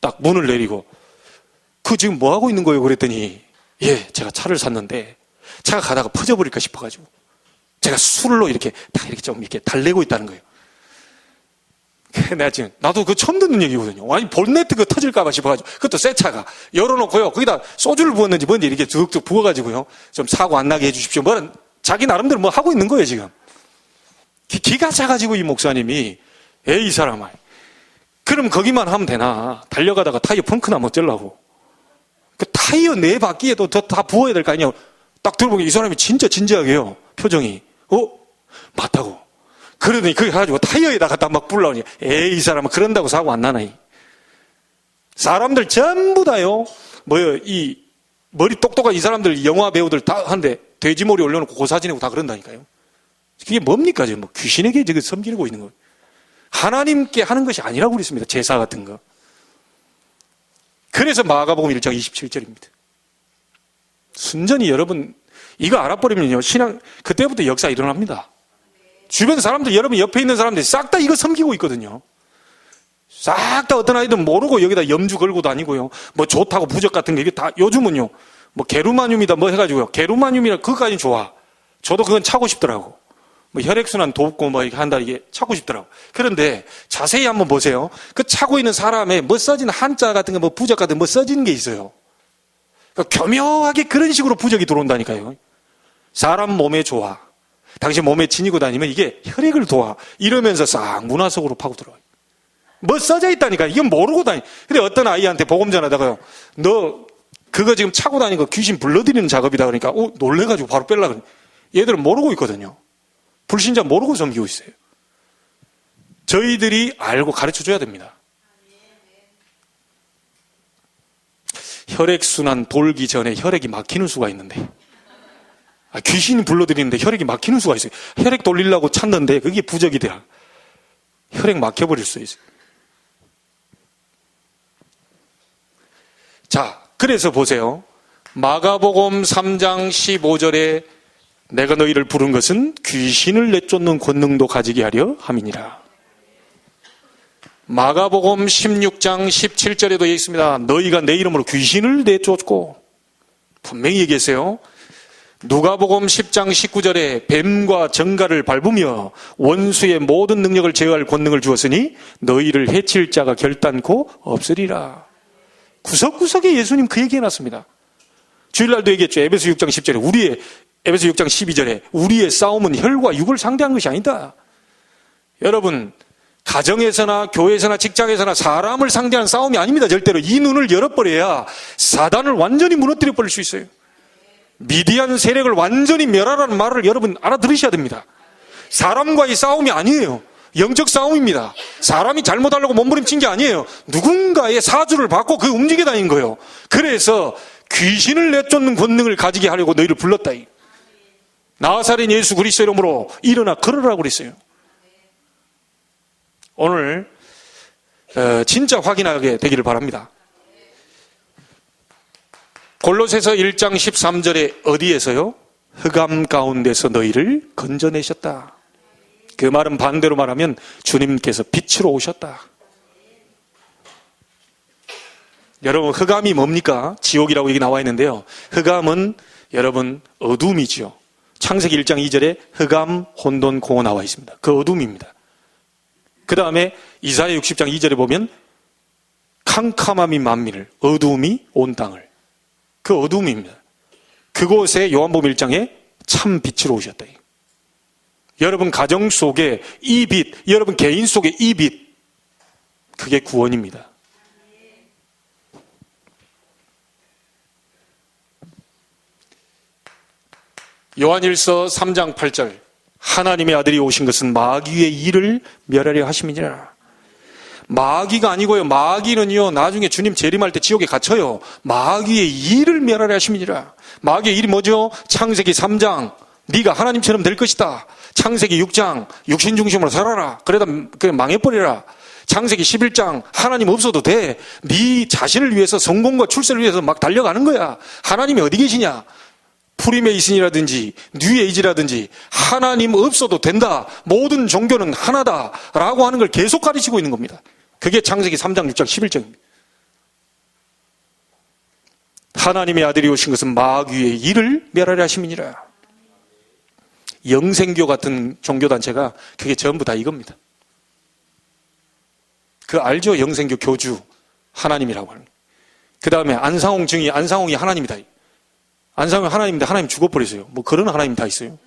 딱 문을 내리고 그 지금 뭐 하고 있는 거예요? 그랬더니 예, 제가 차를 샀는데 차가 가다가 퍼져버릴까 싶어가지고 제가 술로 이렇게 다 이렇게 좀 이렇게 달래고 있다는 거예요. 내가 지금 나도 그거 처음 듣는 얘기거든요. 아니 본네트 그거 터질까봐 싶어가지고 그것도 새 차가 열어놓고요 거기다 소주를 부었는지 뭔지 이렇게 쭉 부어가지고요 좀 사고 안 나게 해주십시오. 뭐는 자기 나름대로 뭐 하고 있는 거예요 지금. 기가 차가지고 이 목사님이 에이 이 사람아 그럼 거기만 하면 되나 달려가다가 타이어 펑크나 어쩌려고 그 타이어 네 바퀴에도 다 부어야 될 거 아니에요. 딱 들어보니 이 사람이 진짜 진지하게요 표정이 맞다고 그러더니 그게 가지고 타이어에다가 딱 막 불러오니 에이 이 사람은 그런다고 사고 안 나나. 사람들 전부 다요 이 머리 똑똑한 이 사람들 영화 배우들 다 한데 돼지머리 올려놓고 고사 지내고 다 그런다니까요. 그게 뭡니까 지금 귀신에게 지금 섬기고 있는 거예요. 하나님께 하는 것이 아니라고 그랬습니다. 제사 같은 거. 그래서 마가복음 1장 27절입니다. 순전히 여러분 이거 알아버리면요 신앙 그때부터 역사 일어납니다. 주변 사람들 여러분 옆에 있는 사람들이 싹 다 이거 섬기고 있거든요. 싹 다 어떤 아이들은 모르고 여기다 염주 걸고 다니고요. 뭐 좋다고 부적 같은 게 이게 다 요즘은요 뭐 게루마늄이다 뭐 해가지고요 게루마늄이라 그거까지는 좋아. 저도 그건 차고 싶더라고. 뭐 혈액순환 돕고 뭐 이렇게 한다 이게 찾고 싶더라고. 그런데 자세히 한번 보세요. 그 차고 있는 사람의 뭐 써진 한자 같은 거 뭐 부적 같은 거 뭐 써진 게 있어요. 그러니까 교묘하게 그런 식으로 부적이 들어온다니까요. 사람 몸에 좋아. 당신 몸에 지니고 다니면 이게 혈액을 도와. 이러면서 싹 문화 속으로 파고 들어와요. 뭐 써져 있다니까. 이건 모르고 다니. 근데 어떤 아이한테 복음 전하다가요. 너 그거 지금 차고 다니는 거 귀신 불러들이는 작업이다 그러니까 놀래가지고 바로 뺄라 그래. 얘들은 모르고 있거든요. 불신자 모르고 섬기고 있어요. 저희들이 알고 가르쳐줘야 됩니다. 혈액순환 돌기 전에 혈액이 막히는 수가 있는데 귀신이 불러들이는데 혈액이 막히는 수가 있어요. 혈액 돌리려고 찾는데 그게 부적이 돼요. 혈액 막혀버릴 수 있어요. 자, 그래서 보세요. 마가복음 3장 15절에 내가 너희를 부른 것은 귀신을 내쫓는 권능도 가지게 하려 함이니라. 마가복음 16장 17절에도 있습니다. 너희가 내 이름으로 귀신을 내쫓고, 분명히 얘기했어요. 누가복음 10장 19절에 뱀과 정갈을 밟으며 원수의 모든 능력을 제어할 권능을 주었으니 너희를 해칠 자가 결단코 없으리라. 구석구석에 예수님 그 얘기 해놨습니다. 주일날도 얘기했죠. 에베소 6장 10절에 에베소 6장 12절에 우리의 싸움은 혈과 육을 상대한 것이 아니다. 여러분, 가정에서나 교회에서나 직장에서나 사람을 상대하는 싸움이 아닙니다. 절대로. 이 눈을 열어버려야 사단을 완전히 무너뜨려 버릴 수 있어요. 미디안 세력을 완전히 멸하라는 말을 여러분 알아들으셔야 됩니다. 사람과의 싸움이 아니에요. 영적 싸움입니다. 사람이 잘못하려고 몸부림친 게 아니에요. 누군가의 사주를 받고 그 움직여 다닌 거예요. 그래서 귀신을 내쫓는 권능을 가지게 하려고 너희를 불렀다. 나사렛 예수 그리스도 이름으로 일어나 걸으라고 그랬어요. 오늘 진짜 확인하게 되기를 바랍니다. 골로새서 1장 13절에 어디에서요? 흑암 가운데서 너희를 건져내셨다. 그 말은 반대로 말하면 주님께서 빛으로 오셨다. 여러분, 흑암이 뭡니까? 지옥이라고 여기 나와 있는데요. 흑암은 여러분 어둠이죠. 창세기 1장 2절에 흑암, 혼돈, 공허 나와 있습니다. 그 어둠입니다. 그 다음에 이사야 60장 2절에 보면 캄캄함이 만민을, 어둠이 온 땅을. 그 어둠입니다. 그곳에 요한복음 1장에 참 빛으로 오셨다. 여러분 가정 속에 이 빛, 여러분 개인 속에 이 빛, 그게 구원입니다. 요한일서 3장 8절 하나님의 아들이 오신 것은 마귀의 일을 멸하려 하심이니라. 마귀가 아니고요. 마귀는요, 나중에 주님 재림할 때 지옥에 갇혀요. 마귀의 일을 멸하려 하심이니라. 마귀의 일이 뭐죠? 창세기 3장 네가 하나님처럼 될 것이다. 창세기 6장 육신 중심으로 살아라. 그러다 망해버리라. 창세기 11장 하나님 없어도 돼. 네 자신을 위해서 성공과 출세를 위해서 막 달려가는 거야. 하나님이 어디 계시냐? 프리메이슨이라든지 뉴에이지라든지 하나님 없어도 된다. 모든 종교는 하나다라고 하는 걸 계속 가르치고 있는 겁니다. 그게 창세기 3장 6장 11절입니다. 하나님의 아들이 오신 것은 마귀의 일을 멸하려 하심이니라. 영생교 같은 종교단체가 그게 전부 다 이겁니다. 그 알죠? 영생교 교주 하나님이라고 하는. 그 다음에 안상홍 증이 안상홍이 하나님이다. 안상홍이 하나님인데 하나님 죽어버리세요. 뭐 그런 하나님 다 있어요.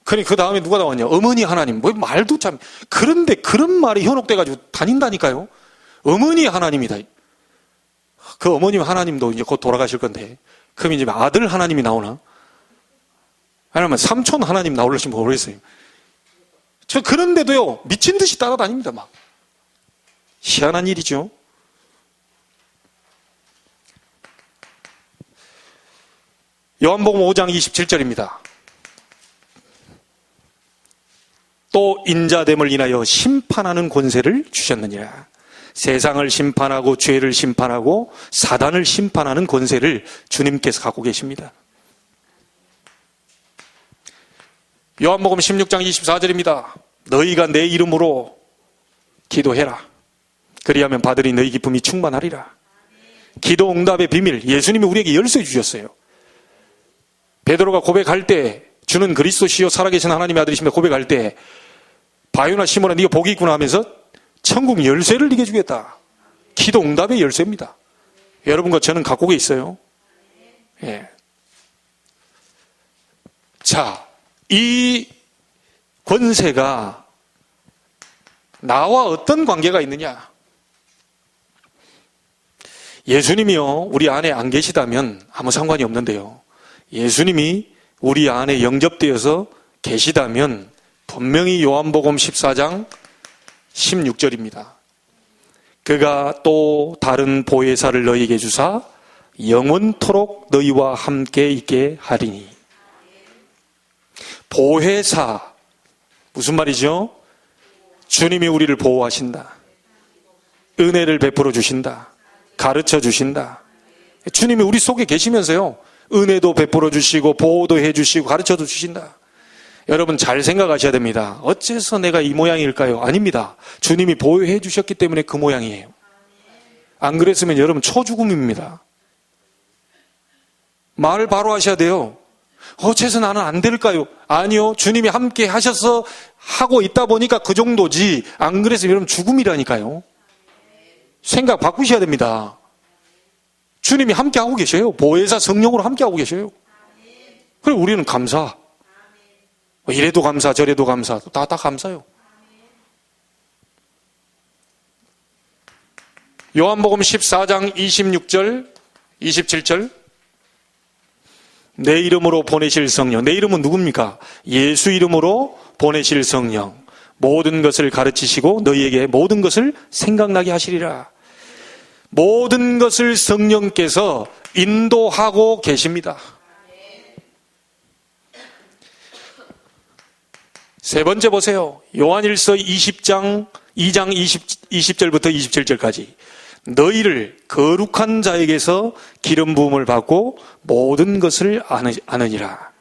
그러니 그 다음에 누가 나왔냐? 어머니 하나님. 뭐 말도 참. 그런데 그런 말이 현혹돼가지고 다닌다니까요. 어머니 하나님이다. 그 어머님 하나님도 이제 곧 돌아가실 건데, 그럼 이제 아들 하나님이 나오나? 아니면 삼촌 하나님 나올지 모르겠어요. 저 그런데도요, 미친 듯이 따라다닙니다, 막. 희한한 일이죠. 요한복음 5장 27절입니다. 또 인자됨을 인하여 심판하는 권세를 주셨느니라. 세상을 심판하고 죄를 심판하고 사단을 심판하는 권세를 주님께서 갖고 계십니다. 요한복음 16장 24절입니다. 너희가 내 이름으로 기도해라. 그리하면 받으리 너희 기쁨이 충만하리라. 기도 응답의 비밀, 예수님이 우리에게 열쇠 주셨어요. 베드로가 고백할 때, 주는 그리스도시요 살아계신 하나님의 아들이시며 고백할 때, 바요나 시몬아 네가 복이 있구나 하면서 천국 열쇠를 네게 주겠다. 기도 응답의 열쇠입니다. 여러분과 저는 갖고 있어요. 예. 자, 이 권세가 나와 어떤 관계가 있느냐? 예수님이요, 우리 안에 안 계시다면 아무 상관이 없는데요. 예수님이 우리 안에 영접되어서 계시다면 분명히 요한복음 14장 16절입니다. 그가 또 다른 보혜사를 너희에게 주사 영원토록 너희와 함께 있게 하리니. 보혜사, 무슨 말이죠? 주님이 우리를 보호하신다. 은혜를 베풀어 주신다. 가르쳐 주신다. 주님이 우리 속에 계시면서요, 은혜도 베풀어 주시고 보호도 해 주시고 가르쳐도 주신다. 여러분 잘 생각하셔야 됩니다. 어째서 내가 이 모양일까요? 아닙니다. 주님이 보호해 주셨기 때문에 그 모양이에요. 안 그랬으면 여러분 초죽음입니다. 말을 바로 하셔야 돼요. 어째서 나는 안 될까요? 아니요. 주님이 함께 하셔서 하고 있다 보니까 그 정도지. 안 그랬으면 여러분 죽음이라니까요. 생각 바꾸셔야 됩니다. 주님이 함께 하고 계셔요. 보혜사 성령으로 함께 하고 계셔요. 그리고 우리는 감사. 이래도 감사, 저래도 감사. 다 감사요. 요한복음 14장 26절, 27절. 내 이름으로 보내실 성령. 내 이름은 누굽니까? 예수 이름으로 보내실 성령. 모든 것을 가르치시고 너희에게 모든 것을 생각나게 하시리라. 모든 것을 성령께서 인도하고 계십니다. 세 번째 보세요. 요한일서 2장 20절부터 27절까지. 너희를 거룩한 자에게서 기름 부음을 받고 모든 것을 아느니라.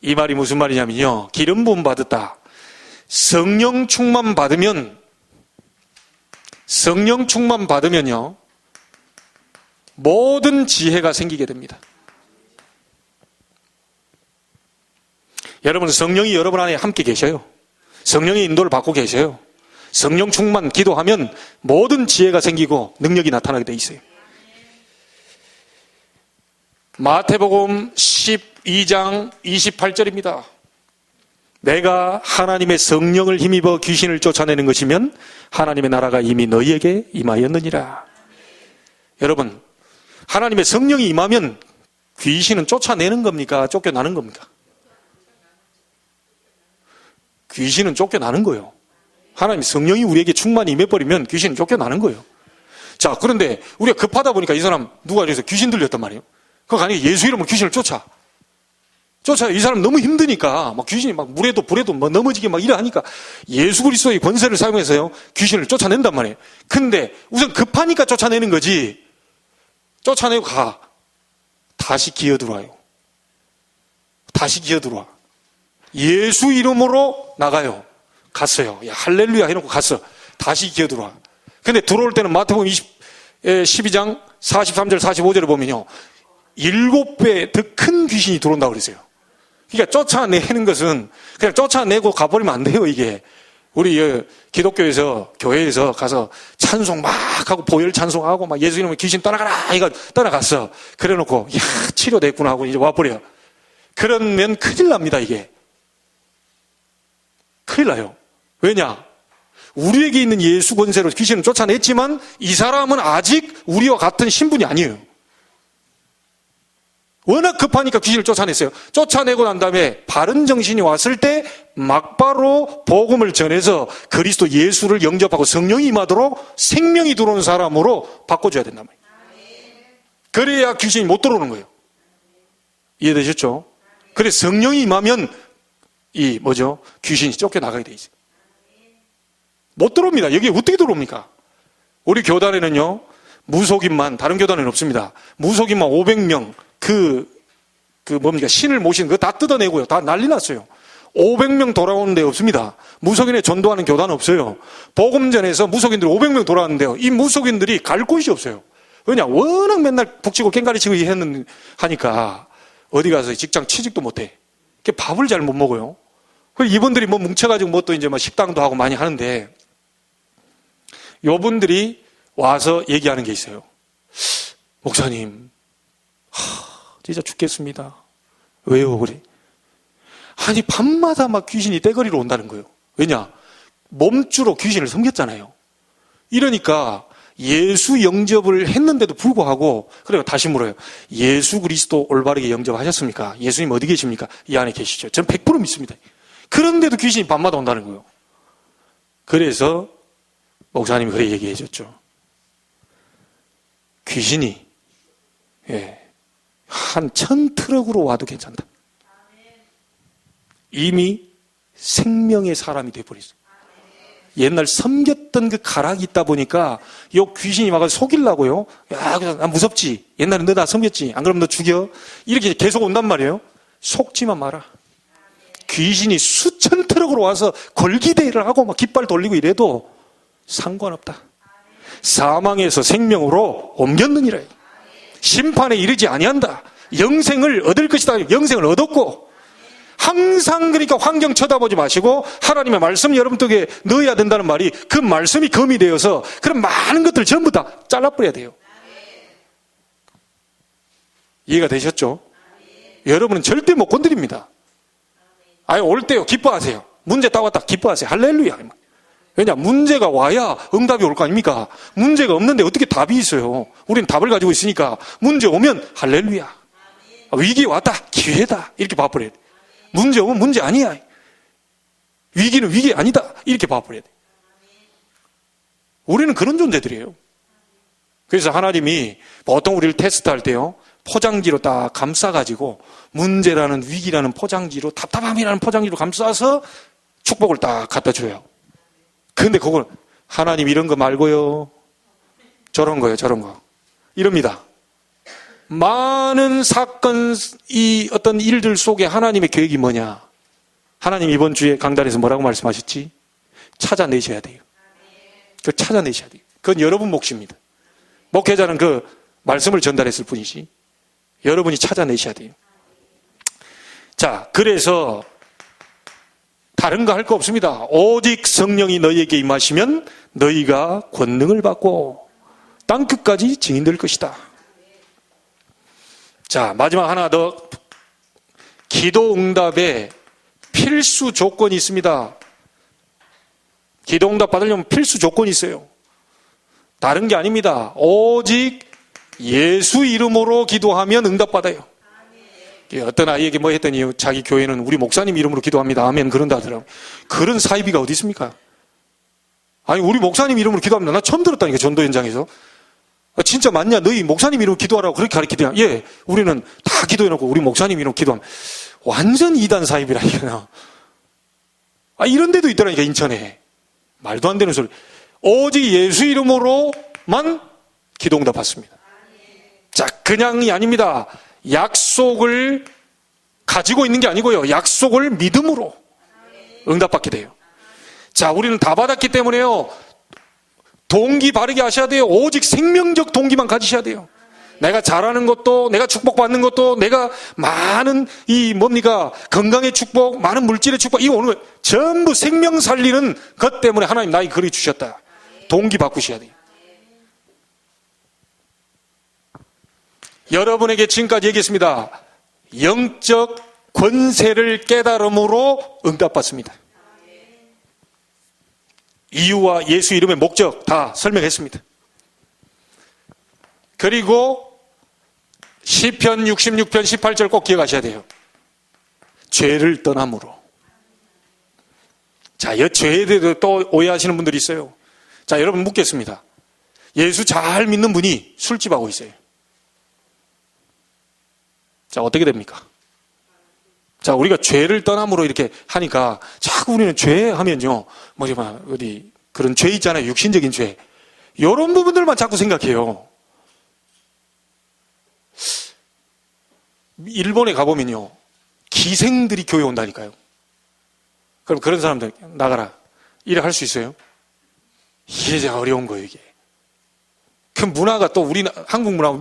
이 말이 무슨 말이냐면요, 기름 부음 받았다. 성령 충만 받으면요 모든 지혜가 생기게 됩니다. 여러분, 성령이 여러분 안에 함께 계셔요. 성령의 인도를 받고 계셔요. 성령 충만 기도하면 모든 지혜가 생기고 능력이 나타나게 돼 있어요. 마태복음 12장 28절입니다. 내가 하나님의 성령을 힘입어 귀신을 쫓아내는 것이면 하나님의 나라가 이미 너희에게 임하였느니라. 여러분, 하나님의 성령이 임하면 귀신은 쫓아내는 겁니까? 쫓겨나는 겁니까? 귀신은 쫓겨나는 거예요. 하나님 성령이 우리에게 충만히 임해버리면 귀신은 쫓겨나는 거예요. 자, 그런데 우리가 급하다 보니까 이 사람 누가 그래서 귀신 들렸단 말이에요. 그거 아니에요. 예수 이름으로 귀신을 쫓아요. 이 사람 너무 힘드니까 막 귀신이 막 물에도 불에도 막 넘어지게 막 이래 하니까 예수 그리스도의 권세를 사용해서요 귀신을 쫓아낸단 말이에요. 근데 우선 급하니까 쫓아내는 거지. 쫓아내고 가. 다시 기어들어와요. 다시 기어들어와. 예수 이름으로 나가요. 갔어요. 야, 할렐루야 해놓고 갔어. 다시 기어들어와. 근데 들어올 때는 마태복음 12장 43절 45절을 보면요 7배 더 큰 귀신이 들어온다고 그랬어요. 그러니까 쫓아내는 것은 그냥 쫓아내고 가버리면 안 돼요. 이게 우리 기독교에서 교회에서 가서 찬송 막 하고 보혈 찬송하고 막 예수 이름으로 귀신 떠나가라 이거 떠나갔어. 그래놓고 야 치료됐구나 하고 이제 와버려. 그러면 큰일 납니다. 이게 큰일 나요. 왜냐? 우리에게 있는 예수 권세로 귀신을 쫓아냈지만 이 사람은 아직 우리와 같은 신분이 아니에요. 워낙 급하니까 귀신을 쫓아냈어요. 쫓아내고 난 다음에 바른 정신이 왔을 때 막바로 복음을 전해서 그리스도 예수를 영접하고 성령이 임하도록 생명이 들어오는 사람으로 바꿔줘야 된단 말이에요. 그래야 귀신이 못 들어오는 거예요. 이해되셨죠? 그래서 성령이 임하면 귀신이 쫓겨나가게 돼 있어요. 못 들어옵니다. 여기에 어떻게 들어옵니까? 우리 교단에는요, 무속인만, 다른 교단에는 없습니다. 무속인만 500명, 신을 모시는 거 다 뜯어내고요. 다 난리 났어요. 500명 돌아오는 데 없습니다. 무속인에 전도하는 교단은 없어요. 복음전에서 무속인들이 500명 돌아왔는데요. 이 무속인들이 갈 곳이 없어요. 왜냐? 워낙 맨날 북치고 깽가리치고 하니까 어디 가서 직장 취직도 못해. 밥을 잘 못 먹어요. 그리고 이분들이 뭉쳐가지고 또 이제 식당도 하고 많이 하는데, 요분들이 와서 얘기하는 게 있어요. 목사님, 진짜 죽겠습니다. 왜요, 그래? 아니, 밤마다 막 귀신이 떼거리로 온다는 거예요. 왜냐? 몸주로 귀신을 섬겼잖아요. 이러니까 예수 영접을 했는데도 불구하고, 그래요, 다시 물어요. 예수 그리스도 올바르게 영접하셨습니까? 예수님 어디 계십니까? 이 안에 계시죠. 전 100% 믿습니다. 그런데도 귀신이 밤마다 온다는 거예요. 그래서 목사님이 그래 얘기해 줬죠. 귀신이 한 1000트럭으로 와도 괜찮다. 이미 생명의 사람이 돼버렸어요. 옛날 섬겼던 숨겼던 그 가락이 있다 보니까 요 귀신이 와서 속이려고요. 야, 나 무섭지. 옛날에 너 나 섬겼지. 안 그러면 너 죽여. 이렇게 계속 온단 말이에요. 속지만 마라. 귀신이 수천 트럭으로 와서 걸기대회를 하고 막 깃발 돌리고 이래도 상관없다. 사망에서 생명으로 옮겼느니라. 심판에 이르지 아니한다. 영생을 얻을 것이다. 영생을 얻었고, 항상 그러니까 환경 쳐다보지 마시고 하나님의 말씀 여러분 속에 넣어야 된다는 말이, 그 말씀이 검이 되어서 그런 많은 것들 전부 다 잘라버려야 돼요. 이해가 되셨죠? 여러분은 절대 못 건드립니다. 아예 올 때요 기뻐하세요. 문제 따왔다 기뻐하세요. 할렐루야. 왜냐, 문제가 와야 응답이 올 거 아닙니까? 문제가 없는데 어떻게 답이 있어요? 우리는 답을 가지고 있으니까 문제 오면 할렐루야. 위기 왔다 기회다 이렇게 봐버려야 돼. 문제 오면 문제 아니야. 위기는 위기 아니다 이렇게 봐버려야 돼. 우리는 그런 존재들이에요. 그래서 하나님이 보통 우리를 테스트할 때요, 포장지로 딱 감싸가지고 문제라는 위기라는 포장지로, 답답함이라는 포장지로 감싸서 축복을 딱 갖다 줘요. 근데 그걸 하나님 이런 거 말고요, 저런 거요, 저런 거 이럽니다. 많은 사건, 이 어떤 일들 속에 하나님의 계획이 뭐냐? 하나님 이번 주에 강단에서 뭐라고 말씀하셨지? 찾아내셔야 돼요. 그 찾아내셔야 돼요. 그건 여러분 몫입니다. 목회자는 그 말씀을 전달했을 뿐이지 여러분이 찾아내셔야 돼요. 자, 그래서 다른 거 할 거 없습니다. 오직 성령이 너희에게 임하시면 너희가 권능을 받고 땅끝까지 증인될 것이다. 자, 마지막 하나 더. 기도 응답에 필수 조건이 있습니다. 기도 응답 받으려면 필수 조건이 있어요. 다른 게 아닙니다. 오직 예수 이름으로 기도하면 응답받아요. 어떤 아이에게 뭐 했더니 자기 교회는 우리 목사님 이름으로 기도합니다. 아멘 그런다 하더라고요. 그런 사이비가 어디 있습니까? 아니, 우리 목사님 이름으로 기도합니다. 나 처음 들었다니까, 전도 현장에서. 진짜 맞냐? 너희 목사님 이름으로 기도하라고 그렇게 가르치더냐? 예, 우리는 다 기도해놓고 우리 목사님 이름으로 기도하면. 완전 이단 사이비라니까. 이런 데도 있더라니까, 인천에. 말도 안 되는 소리. 오직 예수 이름으로만 기도 응답 받습니다. 자, 그냥이 아닙니다. 약속을 가지고 있는 게 아니고요, 약속을 믿음으로 응답받게 돼요. 자, 우리는 다 받았기 때문에요, 동기 바르게 하셔야 돼요. 오직 생명적 동기만 가지셔야 돼요. 내가 잘하는 것도, 내가 축복받는 것도, 내가 많은 이 뭡니까, 건강의 축복, 많은 물질의 축복, 이거 오는 거 전부 생명 살리는 것 때문에 하나님 나에게 그리 주셨다. 동기 바꾸셔야 돼요. 여러분에게 지금까지 얘기했습니다. 영적 권세를 깨달음으로 응답받습니다. 이유와 예수 이름의 목적 다 설명했습니다. 그리고 시편 66편 18절 꼭 기억하셔야 돼요. 죄를 떠남으로. 자, 죄에 대해서 또 오해하시는 분들이 있어요. 자, 여러분 묻겠습니다. 예수 잘 믿는 분이 술집하고 있어요. 자, 어떻게 됩니까? 자, 우리가 죄를 떠남으로 이렇게 하니까 자꾸 우리는 죄 하면요, 어디 그런 죄 있잖아요. 육신적인 죄. 이런 부분들만 자꾸 생각해요. 일본에 가보면요, 기생들이 교회 온다니까요. 그럼 그런 사람들 나가라. 이래 할 수 있어요? 이게 어려운 거예요, 이게. 그 문화가 또 우리 한국 문화하고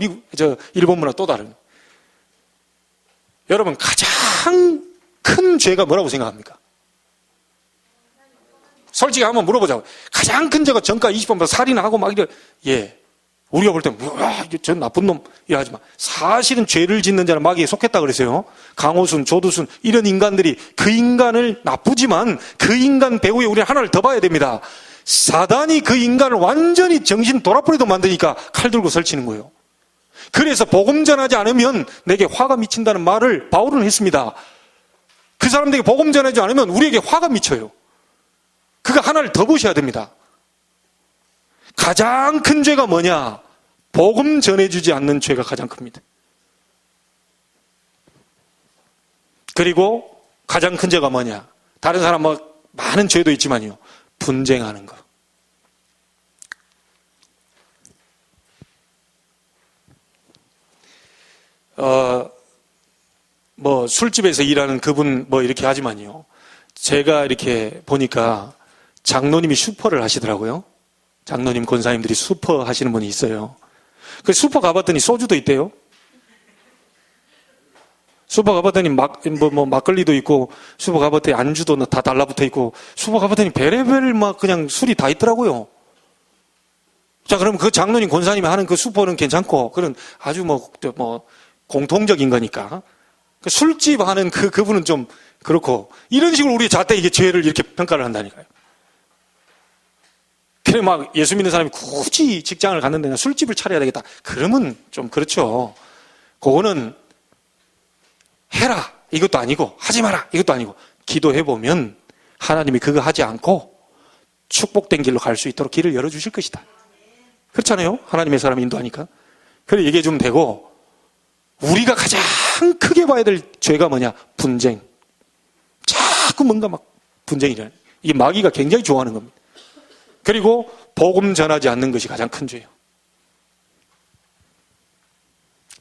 일본 문화 또 다른. 여러분, 가장 큰 죄가 뭐라고 생각합니까? 솔직히 한번 물어보자고. 가장 큰 죄가 전과 20번보다 살인하고 막 이래. 예. 우리가 볼 때는, 전 나쁜 놈, 이러하지만, 사실은 죄를 짓는 자는 마귀에 속했다 그랬어요. 강호순, 조두순, 이런 인간들이 그 인간을 나쁘지만 그 인간 배후에 우리는 하나를 더 봐야 됩니다. 사단이 그 인간을 완전히 정신 돌아버리도 만드니까 칼 들고 설치는 거예요. 그래서 복음 전하지 않으면 내게 화가 미친다는 말을 바울은 했습니다. 그 사람들에게 복음 전하지 않으면 우리에게 화가 미쳐요. 그거 하나를 더 보셔야 됩니다. 가장 큰 죄가 뭐냐? 복음 전해주지 않는 죄가 가장 큽니다. 그리고 가장 큰 죄가 뭐냐? 다른 사람 많은 죄도 있지만요, 분쟁하는 거. 뭐 술집에서 일하는 그분 뭐 이렇게 하지만요. 제가 이렇게 보니까 장로님이 슈퍼를 하시더라고요. 장로님 권사님들이 슈퍼 하시는 분이 있어요. 그 슈퍼 가봤더니 소주도 있대요. 슈퍼 가봤더니 막걸리도 있고, 슈퍼 가봤더니 안주도 다 달라붙어 있고, 슈퍼 가봤더니 베레벨 막 그냥 술이 다 있더라고요. 자, 그럼 그 장로님 권사님이 하는 그 슈퍼는 괜찮고, 그런 아주 공통적인 거니까. 그 술집 하는 그분은 좀 그렇고, 이런 식으로 우리 자때 이게 죄를 이렇게 평가를 한다니까요. 그래, 막 예수 믿는 사람이 굳이 직장을 갔는데 술집을 차려야 되겠다. 그러면 좀 그렇죠. 그거는 해라. 이것도 아니고, 하지 마라. 이것도 아니고, 기도해보면 하나님이 그거 하지 않고 축복된 길로 갈 수 있도록 길을 열어주실 것이다. 그렇잖아요. 하나님의 사람이 인도하니까. 그래 얘기해주면 되고, 우리가 가장 크게 봐야 될 죄가 뭐냐? 분쟁. 자꾸 뭔가 막 분쟁이라는. 이게 마귀가 굉장히 좋아하는 겁니다. 그리고 복음 전하지 않는 것이 가장 큰 죄예요.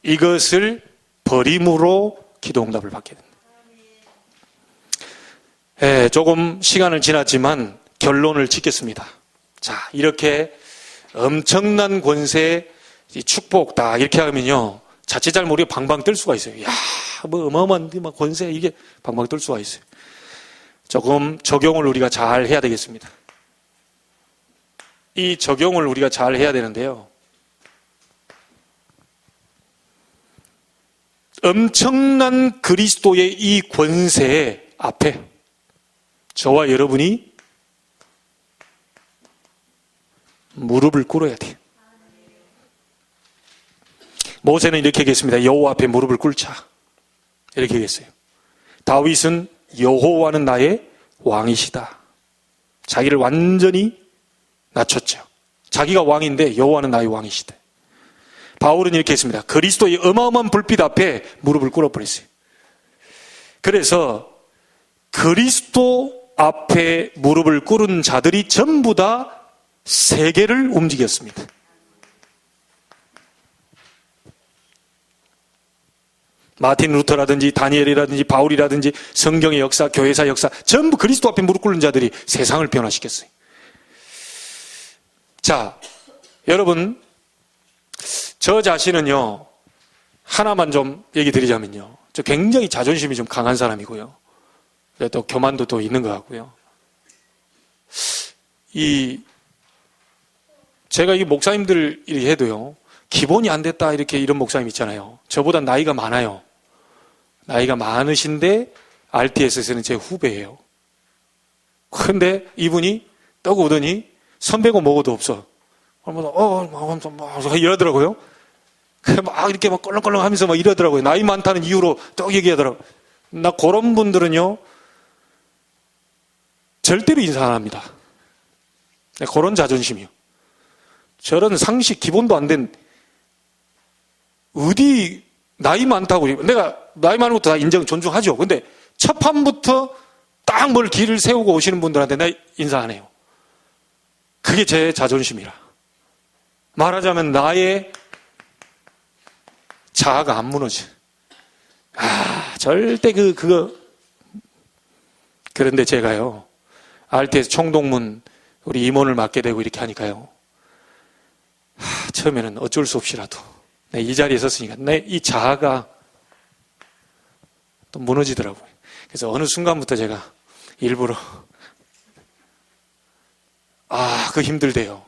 이것을 버림으로 기도 응답을 받게 됩니다. 조금 시간을 지났지만 결론을 짓겠습니다. 자, 이렇게 엄청난 권세, 축복 다 이렇게 하면요, 자칫 잘못 우리가 방방 뜰 수가 있어요. 야, 뭐 어마어마한 권세, 이게 방방 뜰 수가 있어요. 조금 적용을 우리가 잘 해야 되겠습니다. 이 적용을 우리가 잘 해야 되는데요, 엄청난 그리스도의 이 권세 앞에 저와 여러분이 무릎을 꿇어야 돼요. 모세는 이렇게 얘기했습니다. 여호와 앞에 무릎을 꿇자. 이렇게 얘기했어요. 다윗은 여호와는 나의 왕이시다. 자기를 완전히 낮췄죠. 자기가 왕인데 여호와는 나의 왕이시다. 바울은 이렇게 했습니다. 그리스도의 어마어마한 불빛 앞에 무릎을 꿇어버렸어요. 그래서 그리스도 앞에 무릎을 꿇은 자들이 전부 다 세계를 움직였습니다. 마틴 루터라든지 다니엘이라든지 바울이라든지 성경의 역사, 교회사 역사, 전부 그리스도 앞에 무릎 꿇는 자들이 세상을 변화시켰어요. 자, 여러분, 저 자신은요, 하나만 좀 얘기 드리자면요, 저 굉장히 자존심이 좀 강한 사람이고요, 또 교만도 또 있는 것 같고요. 제가 이 목사님들 이렇게 해도요, 기본이 안 됐다 이렇게 이런 목사님 있잖아요. 저보다 나이가 많아요. 나이가 많으신데 RTS에서는 제 후배예요. 그런데 이분이 떡 오더니 선배고 뭐고도 없어. 이러더라고요. 막 이렇게 막 껄렁껄렁 하면서 막 이러더라고요. 나이 많다는 이유로 떡 얘기하더라고요. 나 그런 분들은요, 절대로 인사 안 합니다. 그런 자존심이요. 저런 상식 기본도 안 된, 어디 나이 많다고, 내가 나이 많은 것도 다 인정, 존중하죠. 근데 첫 판부터 딱 뭘 길을 세우고 오시는 분들한테 나 인사 안 해요. 그게 제 자존심이라. 말하자면 나의 자아가 안 무너져. 절대 그거. 그런데 제가요, RTS 총동문 우리 임원을 맡게 되고 이렇게 하니까요, 처음에는 어쩔 수 없이라도 이 자리에 섰으니까 내 이 자아가 또 무너지더라고요. 그래서 어느 순간부터 제가 일부러 그 힘들대요.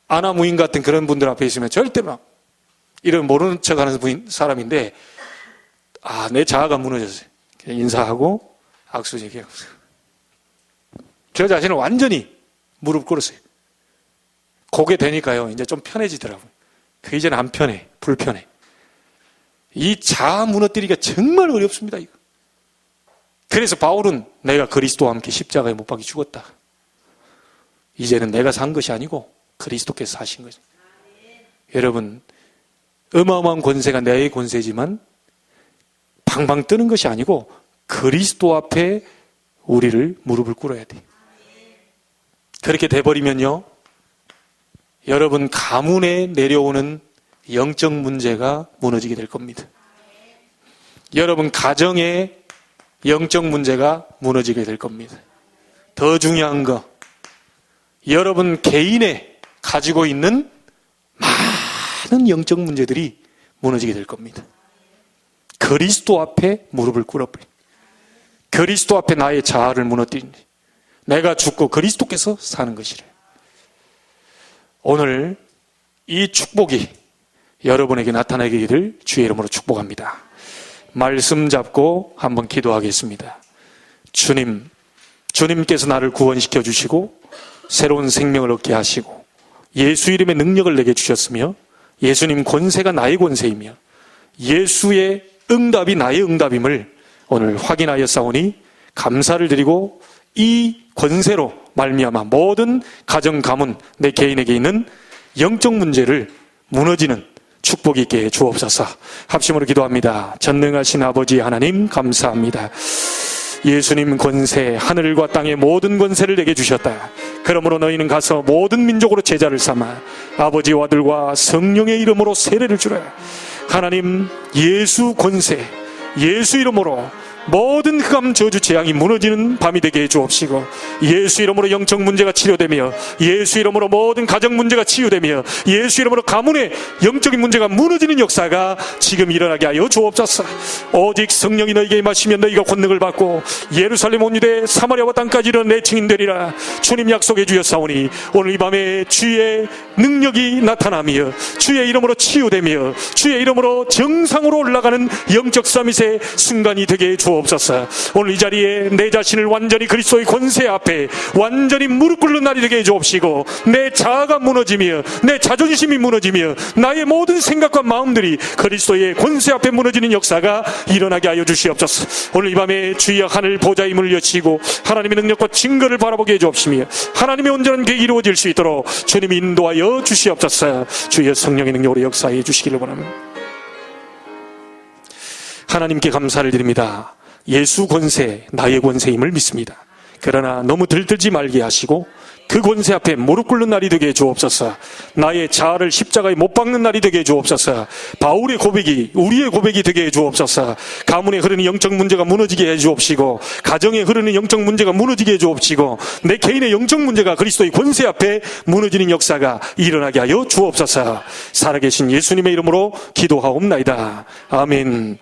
아나무인 같은 그런 분들 앞에 있으면 절대 막 이런 모르는 척하는 사람인데 내 자아가 무너졌어요. 그냥 인사하고 악수 얘기하고 저 자신은 완전히 무릎 꿇었어요. 그게 되니까요, 이제 좀 편해지더라고요. 그 이제는 안 편해, 불편해. 이 자아 무너뜨리기가 정말 어렵습니다, 이거. 그래서 바울은 내가 그리스도와 함께 십자가에 못 박혀 죽었다. 이제는 내가 산 것이 아니고 그리스도께서 사신 거죠. 여러분, 어마어마한 권세가 내 권세지만 방방 뜨는 것이 아니고 그리스도 앞에 우리를 무릎을 꿇어야 돼. 그렇게 돼버리면요, 여러분 가문에 내려오는 영적 문제가 무너지게 될 겁니다. 여러분 가정의 영적 문제가 무너지게 될 겁니다. 더 중요한 거, 여러분 개인의 가지고 있는 많은 영적 문제들이 무너지게 될 겁니다. 그리스도 앞에 무릎을 꿇어버린, 그리스도 앞에 나의 자아를 무너뜨린, 내가 죽고 그리스도께서 사는 것이래. 오늘 이 축복이 여러분에게 나타나게 될 주의 이름으로 축복합니다. 말씀 잡고 한번 기도하겠습니다. 주님, 주님께서 나를 구원시켜 주시고 새로운 생명을 얻게 하시고 예수 이름의 능력을 내게 주셨으며 예수님 권세가 나의 권세이며 예수의 응답이 나의 응답임을 오늘 확인하여 싸우니 감사를 드리고 이 권세로 말미암아 모든 가정 가문 내 개인에게 있는 영적 문제를 무너지는 축복이 있게 주옵소서. 합심으로 기도합니다. 전능하신 아버지 하나님 감사합니다. 예수님 권세, 하늘과 땅의 모든 권세를 내게 주셨다. 그러므로 너희는 가서 모든 민족으로 제자를 삼아 아버지와 아들과 성령의 이름으로 세례를 주라. 하나님, 예수 권세, 예수 이름으로 모든 흑암 저주 재앙이 무너지는 밤이 되게 해 주옵시고 예수 이름으로 영적 문제가 치료되며 예수 이름으로 모든 가정 문제가 치유되며 예수 이름으로 가문의 영적인 문제가 무너지는 역사가 지금 일어나게 하여 주옵소서. 오직 성령이 너희에게 임하시면 너희가 권능을 받고 예루살렘 온 유대 사마리아와 땅까지 이르는 내 증인 되리라. 주님 약속해 주셨사오니 오늘 이 밤에 주의 능력이 나타나며 주의 이름으로 치유되며 주의 이름으로 정상으로 올라가는 영적 서밋의 순간이 되게 해 주옵소서. 오늘 이 자리에 내 자신을 완전히 그리스도의 권세 앞에 완전히 무릎 꿇는 날이 되게 해주옵시고 내 자아가 무너지며 내 자존심이 무너지며 나의 모든 생각과 마음들이 그리스도의 권세 앞에 무너지는 역사가 일어나게 하여 주시옵소서. 오늘 이 밤에 주의 하늘 보좌의 문을 여시고 하나님의 능력과 증거를 바라보게 해주옵시며 하나님의 온전한 계획이 이루어질 수 있도록 주님이 인도하여 주시옵소서. 주의 성령의 능력으로 역사해 주시기를 원합니다. 하나님께 감사를 드립니다. 예수 권세, 나의 권세임을 믿습니다. 그러나 너무 들들지 말게 하시고 그 권세 앞에 무릎 꿇는 날이 되게 해 주옵소서. 나의 자아를 십자가에 못 박는 날이 되게 해 주옵소서. 바울의 고백이 우리의 고백이 되게 해 주옵소서. 가문에 흐르는 영적 문제가 무너지게 해 주옵시고 가정에 흐르는 영적 문제가 무너지게 해 주옵시고 내 개인의 영적 문제가 그리스도의 권세 앞에 무너지는 역사가 일어나게 하여 주옵소서. 살아계신 예수님의 이름으로 기도하옵나이다. 아멘.